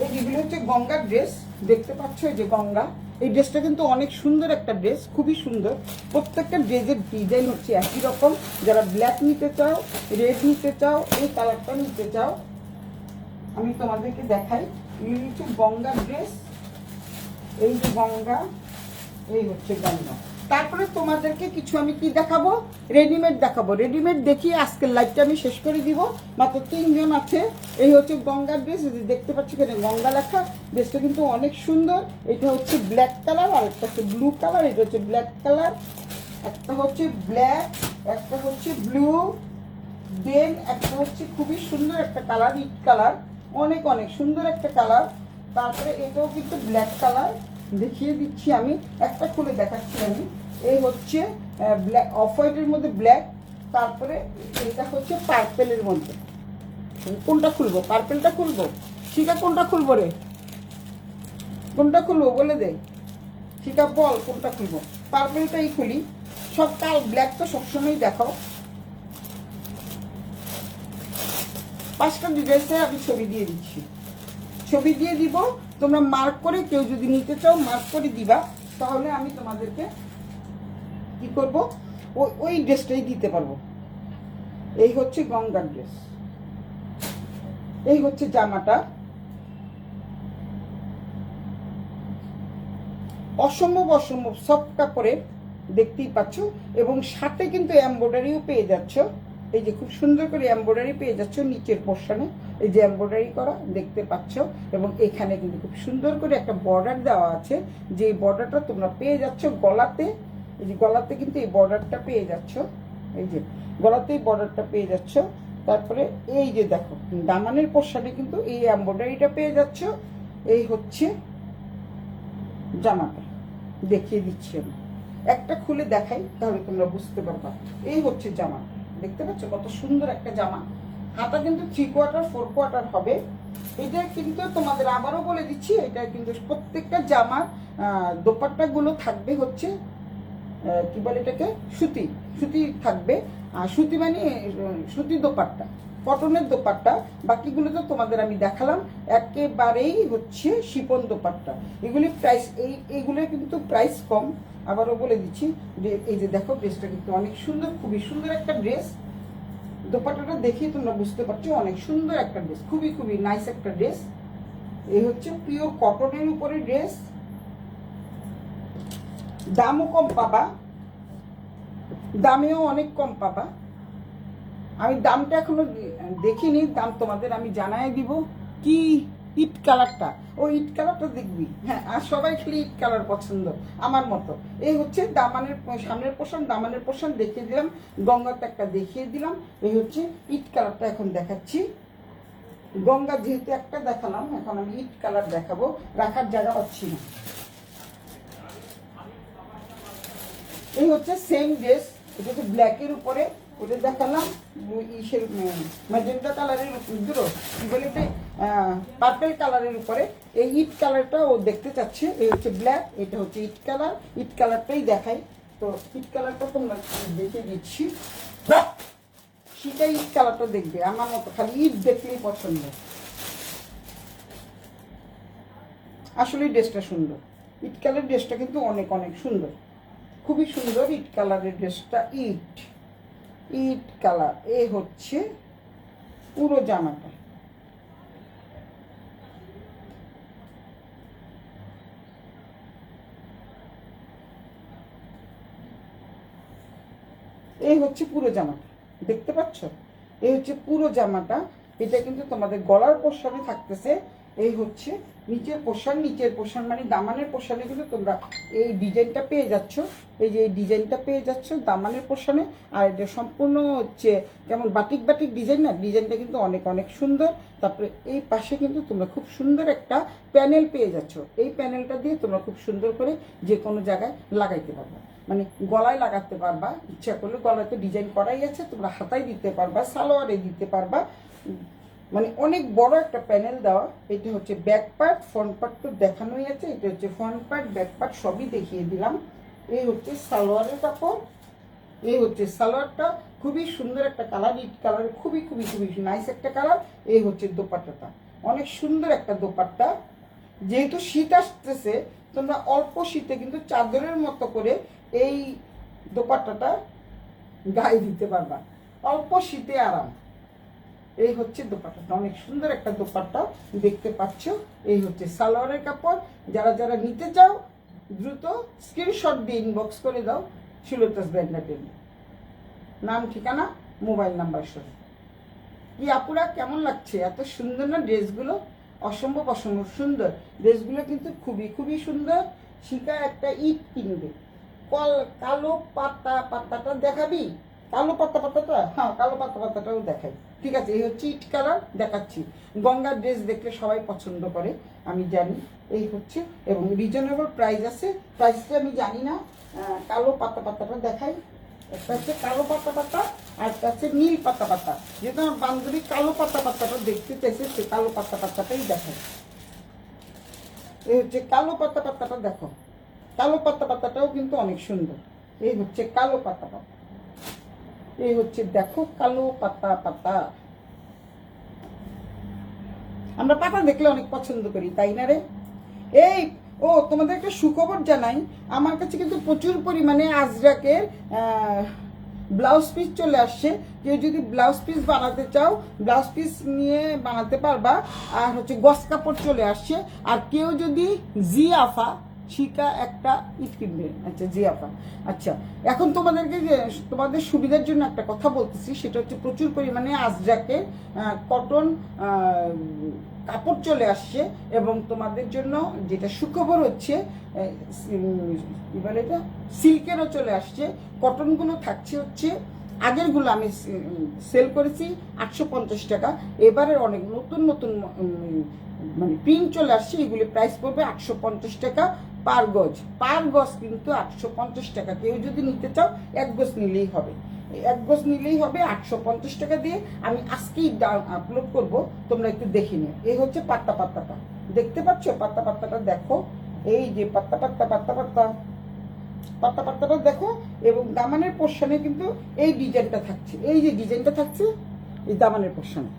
এই যেগুলো হচ্ছে গঙ্গার ড্রেস, দেখতে পাচ্ছ এই যে গঙ্গা। এই ড্রেসটা কিন্তু অনেক সুন্দর একটা ড্রেস, খুবই সুন্দর। প্রত্যেকটা ড্রেসের ডিজাইন হচ্ছে একই রকম। যারা ব্ল্যাক নিতে চাও, রেড নিতে চাও, এই কালারটা নিতে চাও, আমি তোমাদেরকে দেখাই। এই হচ্ছে গঙ্গার ড্রেস, এই যে গঙ্গা, এই হচ্ছে গঙ্গা। তারপরে তোমাদেরকে কিছু আমি কি দেখাবো, রেডিমেড দেখাবো। রেডিমেড দেখিয়ে আজকের লাইভটা আমি শেষ করে দিব। মাত্র 3 জন আছে। এই হচ্ছে গঙ্গার ড্রেস, দেখতে পাচ্ছি এখানে গঙ্গা লেখা। ড্রেসটা কিন্তু অনেক সুন্দর। এটা হচ্ছে ব্ল্যাক কালার, আর একটা হচ্ছে ব্লু কালার। এটা হচ্ছে ব্ল্যাক কালার, একটা হচ্ছে ব্ল্যাক, একটা হচ্ছে ব্লু, দেন একটা হচ্ছে খুবই সুন্দর একটা কালার, ইট কালার, অনেক অনেক সুন্দর একটা কালার। তারপরে এটাও কিন্তু ব্ল্যাক কালার, দেখিয়ে দিচ্ছি আমি, একটা খুলে দেখাচ্ছি আমি। এই হচ্ছে ব্ল্যাক, অফ হোয়াইটের মধ্যে ব্ল্যাক। তারপরে এটা হচ্ছে পার্পেলের মধ্যে। কোনটা খুলবো, পার্পেলটা খুলবো, শিখা কোনটা খুলবো রে, কোনটা খুলবো বলে দে শিখা, বল কোনটা খুলবো। পার্পেলটাই খুলি, সব কাল ব্ল্যাক তো সবসময় দেখাও। 5টা ড্রেসে আমি ছবি দিয়ে দিচ্ছি, ছবি দিয়ে দিব। তোমরা মার্ক করে, কেউ যদি নিতে চাও মার্ক করে দিবা, তাহলে আমি তোমাদেরকে কি করব, ওই ড্রেসটাই দিতে পারবো। এই হচ্ছে গঙ্গার ড্রেস, এই হচ্ছে জামাটা, অসম্ভব অসম্ভব সফট কাপড়ের, দেখতেই পাচ্ছ। এবং সাথে কিন্তু এমব্রয়ডারিও পেয়ে যাচ্ছ। এই যে খুব সুন্দর করে এমব্রয়ডারি পেয়ে যাচ্ছ নিচের পোর্শনে, এই যে এমব্রয়ডারি করা দেখতে পাচ্ছ। এবং এখানে কিন্তু খুব সুন্দর করে একটা বর্ডার দেওয়া আছে, যে বর্ডারটা তোমরা পেয়ে যাচ্ছ গলাতে। এই যে গলাতে কিন্তু এই বর্ডারটা পেয়ে যাচ্ছ, এই যে গলাতেই বর্ডারটা পেয়ে যাচ্ছ। তারপরে এই যে দেখো দামানের পোর্শনে কিন্তু এই এমব্রয়ডারিটা পেয়ে যাচ্ছ। এই হচ্ছে জামাটা, দেখিয়ে দিচ্ছি আমি, একটা খুলে দেখাই তাহলে তোমরা বুঝতে পারবা। এই হচ্ছে জামা, দেখতে পাচ্ছ কত সুন্দর একটা জামা। হাতা কিন্তু 3/4 4/4 হবে। এটা কিন্তু তোমাদের আবারও বলে দিচ্ছি, এটা কিন্তু প্রত্যেকটা জামার দোপাট্টা গুলো থাকবে হচ্ছে কি বলে এটাকে, সুতি, সুতি থাকবে। আর সুতি মানে সুতি দোপাট্টা, কটনের দোপাট্টা। বাকিগুলো তো তোমাদের আমি দেখালাম, একেবারেই হচ্ছে শিপন দোপাট্টা। এগুলি প্রাইস, এইগুলোর কিন্তু প্রাইস কম। আবারও বলে দিচ্ছি যে এই যে দেখো ড্রেসটা কিন্তু অনেক সুন্দর, খুবই সুন্দর একটা ড্রেস। দোপাট্টাটা দেখেই তোমরা বুঝতে পারছো অনেক সুন্দর একটা ড্রেস, খুবই খুবই নাইস একটা ড্রেস। এই হচ্ছে পিওর কটনের উপরে ড্রেস, দামও কম পাবা, দামেও অনেক কম পাবা। আমি দামটা এখনো দেখিনি, দাম তোমাদের আমি জানাই দিব। কি ইট কালারটা, ওই ইট কালারটা দেখবি, হ্যাঁ। আর সবাই খালি ইট কালার পছন্দ আমার মতো। এই হচ্ছে দামানের সামনের পোর্শন, দামানের পোর্শন দেখিয়ে দিলাম, গঙ্গাটা একটা দেখিয়ে দিলাম। এই হচ্ছে ইট কালারটা এখন দেখাচ্ছি। গঙ্গা যেহেতু একটা দেখালাম, এখন আমি ইট কালার দেখাবো, রাখার জায়গা পাচ্ছি না। এই হচ্ছে সেম ড্রেস, এটা হচ্ছে ব্ল্যাকের উপরে, ওটা দেখালাম ইসের ম্যাজেন্টা কালারের দুটো কি বলে পার্পেল কালারের উপরে। এই ইট কালারটা ও দেখতে চাচ্ছে। এই হচ্ছে ব্ল্যাক, এটা হচ্ছে ইট কালার। ইট কালারটাই দেখাই, তো ইট কালারটা তোমরা দেখে দিচ্ছি, সেটা ইট কালারটা দেখবে আমার মতো, খালি ইট দেখলেই পছন্দ। আসলে ড্রেসটা সুন্দর, ইট কালার ড্রেসটা কিন্তু অনেক অনেক সুন্দর, খুবই সুন্দর ইট কালারের ড্রেসটা। ইট ইট কালার, এ হচ্ছে পুরো জামাটা। এই হচ্ছে পুরো জামাটা, দেখতে পাচ্ছ? এই হচ্ছে পুরো জামাটা। এটা কিন্তু তোমাদের গলার পোর্শনে থাকতেছে। এই হচ্ছে নিচের পোর্শন মানে দামানের পোর্শনে কিন্তু তোমরা এই ডিজাইনটা পেয়ে যাচ্ছ। এই যে এই ডিজাইনটা পেয়ে যাচ্ছ দামানের পোর্শনে। আর এটা সম্পূর্ণ হচ্ছে যেমন বাটিক বাটিক ডিজাইন না, ডিজাইনটা কিন্তু অনেক অনেক সুন্দর। তারপরে এই পাশে কিন্তু তোমরা খুব সুন্দর একটা প্যানেল পেয়ে যাচ্ছ। এই প্যানেলটা দিয়ে তোমরা খুব সুন্দর করে যে কোনো জায়গায় লাগাইতে পারবে, মানে গলায় লাগাতে পারবা, ইচ্ছা করলে গলায় তো ডিজাইন করাই আছে, তোমরা হাতায় দিতে পারবা, সালোয়ারে দিতে পারবা, মানে অনেক বড় একটা প্যানেল দেওয়া। এটা হচ্ছে ব্যাক পার্ট, ফ্রন্ট পার্ট তো দেখানোই আছে। এটা হচ্ছে ফ্রন্ট পার্ট, ব্যাক পার্ট সবই দেখিয়ে দিলাম। এই হচ্ছে সালোয়ারের কাপড়। এই হচ্ছে সালোয়ারটা, খুবই সুন্দর একটা কালার, ইট কালার, খুবই খুবই খুবই নাইস একটা কালার। এই হচ্ছে দোপাট্টাটা, অনেক সুন্দর একটা দোপাট্টা। যেহেতু শীত আসতেছে, তোমরা অল্প শীতে কিন্তু চাদরের মতো করে এই দোপাট্টাটা গায়ে দিতে পারবা, অল্প শীতে আরাম। এই হচ্ছে দোপাট্টাটা, অনেক সুন্দর একটা দোপাট্টা দেখতে পাচ্ছ। এই হচ্ছে সালোয়ারের কাপড়। যারা যারা নিতে চাও দ্রুত স্ক্রিনশট দিয়ে ইনবক্স করে দাও শিলতাস ব্র্যান্ডের নাম, ঠিকানা, মোবাইল নাম্বার সহ। কি আপুরা কেমন লাগছে? এত সুন্দর না ড্রেসগুলো? অসম্ভব অসম্ভব সুন্দর ড্রেসগুলো, কিন্তু খুবই খুবই সুন্দর। শিখা একটা ইট কিনবে। কালো পাতাটা দেখাবি? কালো পাতাটা, হ্যাঁ কালো পাতাটাও দেখাই। ঠিক আছে, এই হচ্ছে ইট কালার দেখাচ্ছি। গঙ্গার ড্রেস দেখলে সবাই পছন্দ করে আমি জানি। এই হচ্ছে, এবং রিজনেবল প্রাইস আছে, প্রাইসটা আমি জানি না। কালো পাতাটা দেখাই। একটা হচ্ছে কালো পাতা আর একটা হচ্ছে নীল পাতা। যেহেতু আমার বান্ধবী কালো পাতাটা দেখতে চাইছে, সে কালো পাতাটাই দেখায়। এই হচ্ছে কালো পাতাটা দেখো, কালো পাতাটাও কিন্তু অনেক সুন্দর। এই হচ্ছে কালো পাতা। এই হচ্ছে দেখো কালো পাতা। আমরা পাতা দেখলে অনেক পছন্দ করি, তাই না রে? এই তোমাদের একটা সুখবর জানাই, আমার কাছে কিন্তু প্রচুর পরিমাণে আজরাকের ব্লাউজ পিস চলে আসছে। কেউ যদি ব্লাউজ পিস বানাতে চাও, ব্লাউজ পিস নিয়ে বানাতে পারবা। আর হচ্ছে গস কাপড় চলে আসছে। আর কেউ যদি জিয়াফা শিকা একটা ইট কিনবে। আচ্ছা জিয়াফা, আচ্ছা এখন তোমাদেরকে তোমাদের সুবিধার জন্য একটা কথা বলতেছি, সেটা হচ্ছে প্রচুর পরিমাণে আজরাকের কটন কাপড় চলে আসছে। এবং তোমাদের জন্য যেটা সুখবর হচ্ছে, এবার এটা সিল্কেরও চলে আসছে। কটনগুলো থাকছে হচ্ছে, আগেরগুলো আমি সেল করেছি 850 টাকা। এবারের অনেক নতুন নতুন মানে প্রিন্ট চলে আসছে, এগুলি প্রাইস পড়বে 850 টাকা পার গজ কিন্তু 850 টাকা। কেউ যদি নিতে চাও 1 গজ নিলেই হবে, 1 গজ নিলেই হবে 850 টাকা দিয়ে। আমি আজকেই আপলোড করব, তোমরা একটু দেখে নিও। এই হচ্ছে পাতাটা, দেখতে পাচ্ছ? পাতাটা দেখো, এই যে পাতাটা দেখো। এবং দামানের পোর্শনে কিন্তু এই ডিজাইনটা থাকছে, এই যে ডিজাইনটা থাকছে এই দামানের পোর্শনে,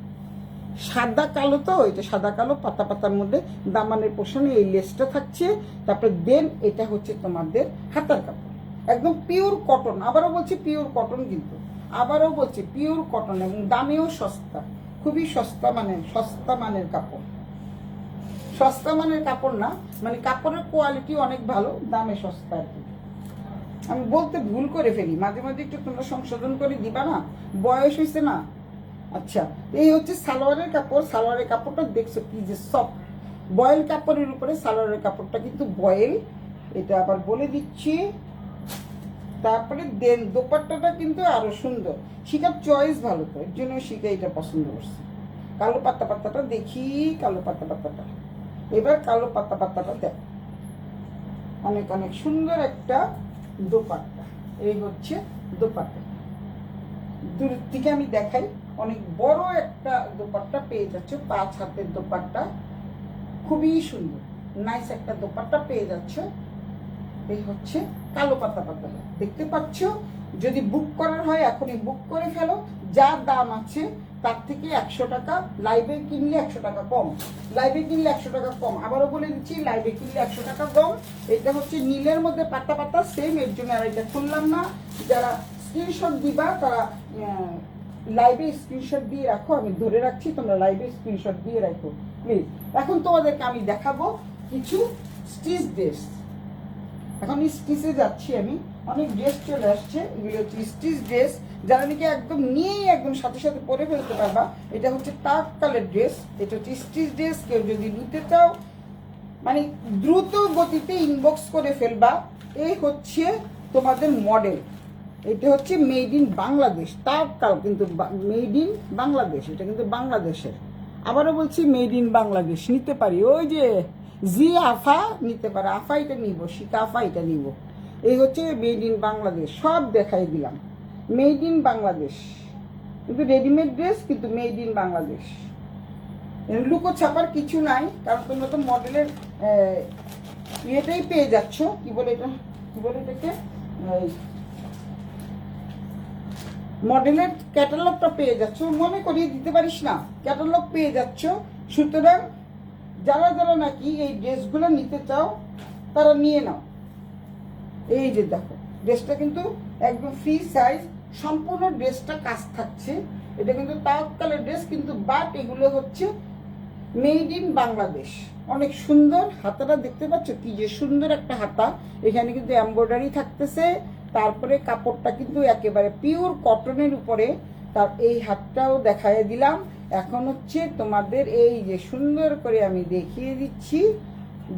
সাদা কালো, তো এটা সাদা কালো পাতার মধ্যে দামানের পোর্শনে এই লেসটা থাকছে। তারপরে দেন এটা হচ্ছে তোমাদের হাতার কাপড়, একদম পিওর কটন। আবারও বলছি পিওর কটন, কিন্তু আবারও বলছি পিওর কটন, এবং দামেও সস্তা, খুবই সস্তা মানের কাপড়। সস্তা মানের কাপড় না, মানে কাপড়ের কোয়ালিটি অনেক ভালো, দামে সস্তা আর কি। আমি বলতে ভুল করে ফেলি, মাঝে মাঝে একটু তোমরা সংশোধন করে দিবা না, বয়স হয়েছে না। আচ্ছা, এই হচ্ছে সালোয়ারের কাপড়। সালোয়ারের কাপড়টা দেখছো কি যে সফট, বয়েল কাপড়ের উপরে সালোয়ারের কাপড়টা কিন্তু বয়েল, এটা আবার বলে দিচ্ছি। তারপরে দেন দোপাট্টাটা কিন্তু আরো সুন্দর। শিকার চয়েস ভালো, তো এর জন্য শিকা এটা পছন্দ করছে। কালো পাতাটা দেখি, কালো পাতাটা, এবার কালো পাতাটা দেখ, অনেক অনেক সুন্দর একটা দোপাট্টা। এই হচ্ছে দোপাট্টা, দূর থেকে আমি দেখাই, অনেক বড় একটা দোপাট্টা পেয়ে যাচ্ছ, 5 হাতের দোপাট্টা, খুবই সুন্দর নাইস একটা দোপাট্টা পেয়ে যাচ্ছ। এই হচ্ছে কালো পাতা পাতালা, দেখতে পাচ্ছ? যদি বুক করার হয় এখনই বুক করে ফেলো। যা দাম আছে তার থেকে 100 টাকা, লাইভে কিনলে 100 টাকা কম, লাইভে কিনলে 100 টাকা কম। আবারও বলে দিচ্ছি, লাইভে কিনলে 100 টাকা কম। এটা হচ্ছে নীলের মধ্যে পাতা পাতা সেম, এর জন্য আর এটা খুললাম না। যারা স্ক্রিনশট দিবা তারা লাইভে স্ক্রিনশট দিয়ে রাখো, আমি ধরে রাখছি, তোমরা লাইভে স্ক্রিনশট দিয়ে রাখো প্লিজ। এখন তোমাদেরকে আমি দেখাবো কিছু স্টিচ ড্রেস। এখন স্টিচে যাচ্ছি আমি, অনেক ড্রেস চলে আসছে, এগুলো হচ্ছে স্টিচ ড্রেস, যারা নাকি একদম নিয়েই একদম সাথে সাথে পরে ফেলতে পারবা। এটা হচ্ছে টাফ কালার ড্রেস, এটা হচ্ছে স্টিচ ড্রেস। কেউ যদি নিতে চাও মানে দ্রুত গতিতে ইনবক্স করে ফেলবা। এই হচ্ছে তোমাদের মডেল, এটা হচ্ছে মেড ইন বাংলাদেশ, টাফ কাল কিন্তু মেড ইন বাংলাদেশ, এটা কিন্তু বাংলাদেশের। আবারও বলছি মেড ইন বাংলাদেশ, নিতে পারি। ওই যে জি আফা নিতে পারে, আফা এটা নিব, শিকা আফা এটা নিব। এই হচ্ছে মেড ইন বাংলাদেশ, সব দেখাই দিলাম। মেড ইন বাংলাদেশ কিন্তু রেডিমেড ড্রেস, কিন্তু মেড ইন বাংলাদেশ। লুকো ছাপার কিছু নাই, কারণ তোমরা তো মডেলের ইয়েটাই পেয়ে যাচ্ছ, কি বলে এটা, কি বলে এটাকে, মডেলের ক্যাটালগটা পেয়ে যাচ্ছ। মনে করিয়ে দিতে পারিস না, ক্যাটালগ পেয়ে যাচ্ছ। সুতরাং যারা যারা নাকি এই ড্রেসগুলো নিতে চাও তারা নিয়ে নাও। এই যে দেখো ড্রেসটা কিন্তু একদম ফ্রি সাইজ, সম্পূর্ণ ড্রেসটা কাজ থাকছে। এটা কিন্তু তাওয়াক্কালের ড্রেস, কিন্তু বাট এগুলো হচ্ছে মেড ইন বাংলাদেশ। অনেক সুন্দর হাতাটা দেখতে পাচ্ছ, কি যে সুন্দর একটা হাতা। এখানে কিন্তু এমব্রয়ডারি থাকতেছে, তারপরে কাপড়টা কিন্তু একেবারে পিওর কটনের উপরে। তার এই হাতটাও দেখায় দিলাম। এখন হচ্ছে তোমাদের এই যে সুন্দর করে আমি দেখিয়ে দিচ্ছি,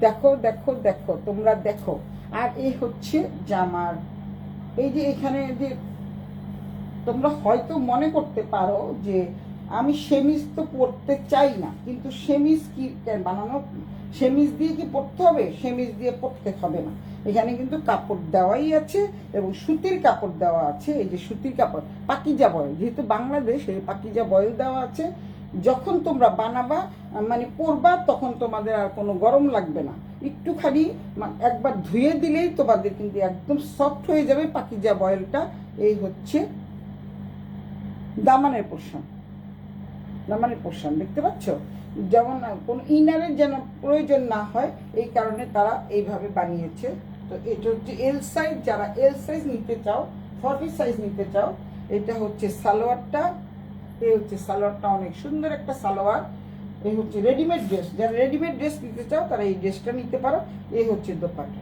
দেখো দেখো দেখো, তোমরা দেখো। আর এই হচ্ছে জামার, এই যে এখানে যে তোমরা হয়তো মনে করতে পারো যে আমি সেমিজ তো পরতে চাই না, কিন্তু সেমিজ কি বানানো, সেমিজ দিয়ে কি পরতে হবে? সেমিজ দিয়ে পরতে হবে না, এখানে কিন্তু কাপড় দেওয়াই আছে এবং সুতির কাপড় দেওয়া আছে। এই যে সুতির কাপড়, পাকিজা বয়েল, যেহেতু বাংলাদেশ এই পাকিজা বয়েল দেওয়া আছে। যখন তোমরা বানাবা মানে পরবা, তখন তোমাদের আর কোনো গরম লাগবে না। একটুখানি একবার ধুয়ে দিলেই তোমাদের কিন্তু একদম সফট হয়ে যাবে পাকিজা বয়েলটা। এই হচ্ছে দামানের পোর্শন, দামানের পোর্শন দেখতে পাচ্ছ। যেমন কোনো ইনারের যেন প্রয়োজন না হয়, এই কারণে তারা এইভাবে বানিয়েছে। তো এটা হচ্ছে এল সাইজ, যারা এল সাইজ নিতে চাও, 40 সাইজ নিতে চাও, এটা হচ্ছে সালোয়ারটা। এই হচ্ছে সালোয়ারটা, অনেক সুন্দর একটা সালোয়ার। এই হচ্ছে রেডিমেড ড্রেস, যারা রেডিমেড ড্রেস নিতে চাও তারা এই ড্রেসটা নিতে পারো। এই হচ্ছে দোপাট্টা,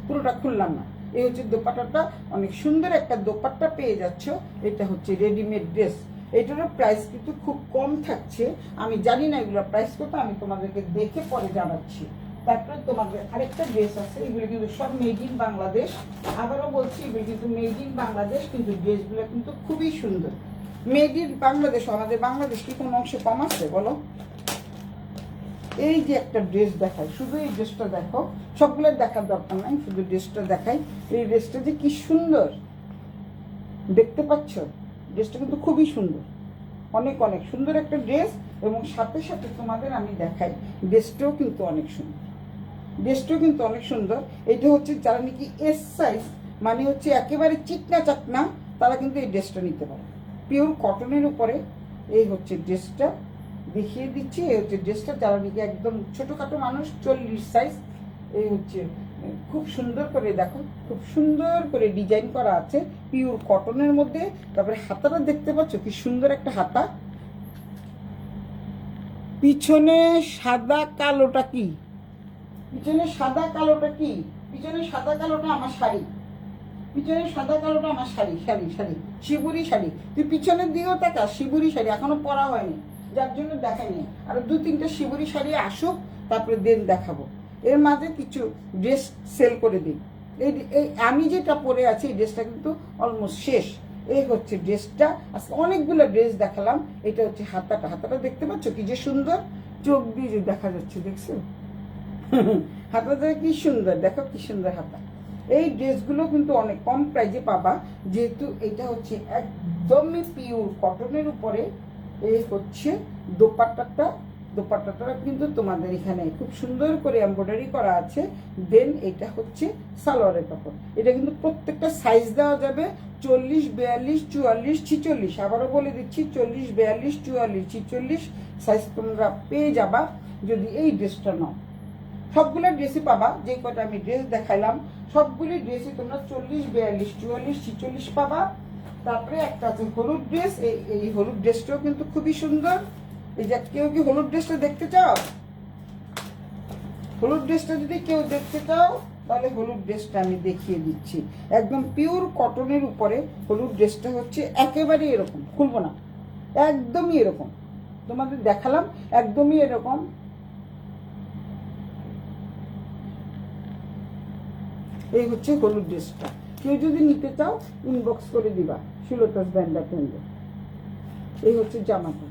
পুরোটা খুললাম না। এই হচ্ছে দোপাট্টাটা, অনেক সুন্দর একটা দোপাট্টা পেয়ে যাচ্ছ। এটা হচ্ছে রেডিমেড ড্রেস, এটারও প্রাইস কিন্তু খুব কম থাকছে। আমি জানি না এগুলোর প্রাইস কত, আমি তোমাদেরকে দেখে পরে জানাচ্ছি। তারপরে তোমাদের আরেকটা ড্রেস আছে, এগুলো কিন্তু সব মেড ইন বাংলাদেশ। আবারও বলছি এগুলো কিন্তু মেড ইন বাংলাদেশ, কিন্তু ড্রেসগুলো কিন্তু খুবই সুন্দর। মেড ইন বাংলাদেশ, আমাদের বাংলাদেশ কি কোনো অংশে কম আছে বলো? এই যে একটা ড্রেস দেখাই, শুধু এই ড্রেসটা দেখো, সবগুলো দেখার দরকার নাই, শুধু ড্রেসটা দেখাই। এই ড্রেসটা যে কি সুন্দর দেখতে পাচ্ছ, ড্রেসটা কিন্তু খুবই সুন্দর, অনেক অনেক সুন্দর একটা ড্রেস। এবং সাথে সাথে তোমাদের আমি দেখাই ড্রেসটাও কিন্তু অনেক সুন্দর, ড্রেসটাও কিন্তু অনেক সুন্দর। এটা হচ্ছে যারা নাকি এস সাইজ, মানে হচ্ছে একেবারে চিকনা চাকনা, তারা কিন্তু এই ড্রেসটা নিতে পারে, পিওর কটনের উপরে। এই হচ্ছে ড্রেসটা, দেখিয়ে দিচ্ছি। এই হচ্ছে ড্রেসটা, যারা নাকি একদম ছোটোখাটো মানুষ, 40 সাইজ। এই হচ্ছে খুব সুন্দর করে দেখো, খুব সুন্দর করে ডিজাইন করা আছে পিওর কটনের মধ্যে। তারপরে হাতাটা দেখতে পাচ্ছ কি সুন্দর একটা হাতা। পিছনে সাদা কালোটা কি, পিছনে সাদা কালোটা কি, পিছনে সাদা কালোটা আমার শাড়ি, পিছনে সাদা কালোটা আমার শাড়ি, শাড়ি শাড়ি শিবুরি শাড়ি। তুই পিছনের দিকেও তাকা, শিবুরি শাড়ি এখনো পরা হয়নি, যার জন্য দেখাইনি। আর 2-3টা শিবুরি শাড়ি আসুক, তারপরে দেন দেখাবো। এর মাঝে কিছু ড্রেস সেল করে দিই। এই আমি যেটা পরে আছি এই ড্রেসটা কিন্তু অলমোস্ট শেষ। এই হচ্ছে ড্রেসটা, আজকে অনেকগুলো ড্রেস দেখালাম। এটা হচ্ছে হাতাটা, হাতাটা দেখতে পাচ্ছ কি যে সুন্দর, চোখ দিয়ে যে দেখা যাচ্ছে, দেখছো হাতাটা কি সুন্দর, দেখো কি সুন্দর হাতা। এই ড্রেসগুলো কিন্তু অনেক কম প্রাইজে পাবা, যেহেতু এটা হচ্ছে একদমই পিওর কটনের উপরে। এই হচ্ছে দোপাট্টাটা, দোপাট্টাটা কিন্তু তোমাদের এখানে খুব সুন্দর করে এমব্রয়ডারি করা আছে। দেন এটা হচ্ছে সালোয়ারের কাপড়। এটা কিন্তু প্রত্যেকটা সাইজ দেওয়া যাবে, 40, 42, 44, 46। আবারও বলে দিচ্ছি 40, 42, 44, 46 সাইজ তোমরা পেয়ে যাবা যদি এই ড্রেসটা নাও। সবগুলো ড্রেসই পাবা, যে কটা আমি ড্রেস দেখাইলাম সবগুলি ড্রেসই তোমরা 40, 42, 44, 46 পাবা। তারপরে একটা আছে হলুদ ড্রেস, এই হলুদ ড্রেসটাও কিন্তু খুবই সুন্দর। এই যে কেউ কি হলুদ ড্রেসটা দেখতে চাও? হলুদ ড্রেসটা যদি কেউ দেখতে চাও তাহলে হলুদ ড্রেসটা আমি দেখিয়ে দিচ্ছি। একদম পিওর কটনের উপরে হলুদ ড্রেসটা হচ্ছে একেবারে এরকম, খুলবো না, একদমই এরকম তোমাদের দেখালাম, একদমই এরকম। এই হচ্ছে হলুদ ড্রেসটা। কেউ যদি নিতে চাও ইনবক্স করে দিবা সুলতাস ব্যান্ডা কেন্দ্র। এই হচ্ছে জামাটা,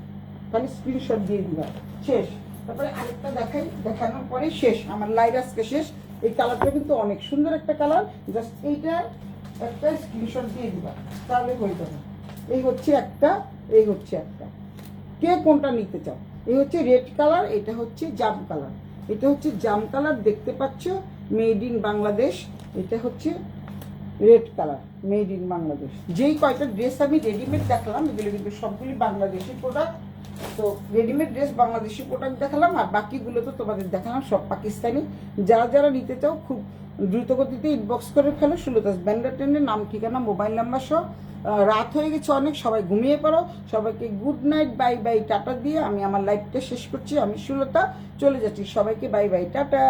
খালি স্ক্রিনশট দিয়ে দিবা, শেষ। তারপরে আরেকটা দেখাই, দেখানোর পরে শেষ, আমার লাইভ আজকে শেষ। এই কালারটা কিন্তু অনেক সুন্দর একটা কালার, জাস্ট এইটা একটা স্ক্রিনশট দিয়ে দিবা তাহলে হয়ে যাবে। এই হচ্ছে একটা, এই হচ্ছে একটা, কে কোনটা নিতে চাও। এই হচ্ছে রেড কালার, এটা হচ্ছে জাম কালার। এটা হচ্ছে জাম কালার, দেখতে পাচ্ছ, মেড ইন বাংলাদেশ। এটা হচ্ছে red colour, made in Bangladesh. যেই কয়টা ড্রেস আমি রেডিমেড দেখালাম এগুলো কিন্তু সবগুলি বাংলাদেশি প্রোডাক্ট। তো রেডিমেড ড্রেস বাংলাদেশি প্রোডাক্ট দেখালাম, আর বাকিগুলো তো তোমাদের দেখালাম সব পাকিস্তানি। যারা যারা নিতে চাও খুব দ্রুত গতিতে ইনবক্স করে ফেলো সুলতাস ব্যান্ডা টেন্ডের নাম, ঠিকানা, মোবাইল নাম্বার সহ। রাত হয়ে গেছে অনেক, সবাই ঘুমিয়ে পড়ো। সবাইকে good night, bye bye, tata দিয়ে আমি আমার লাইফটা শেষ করছি। আমি সুলতা চলে যাচ্ছি, সবাইকে বাই বাই, টাটা।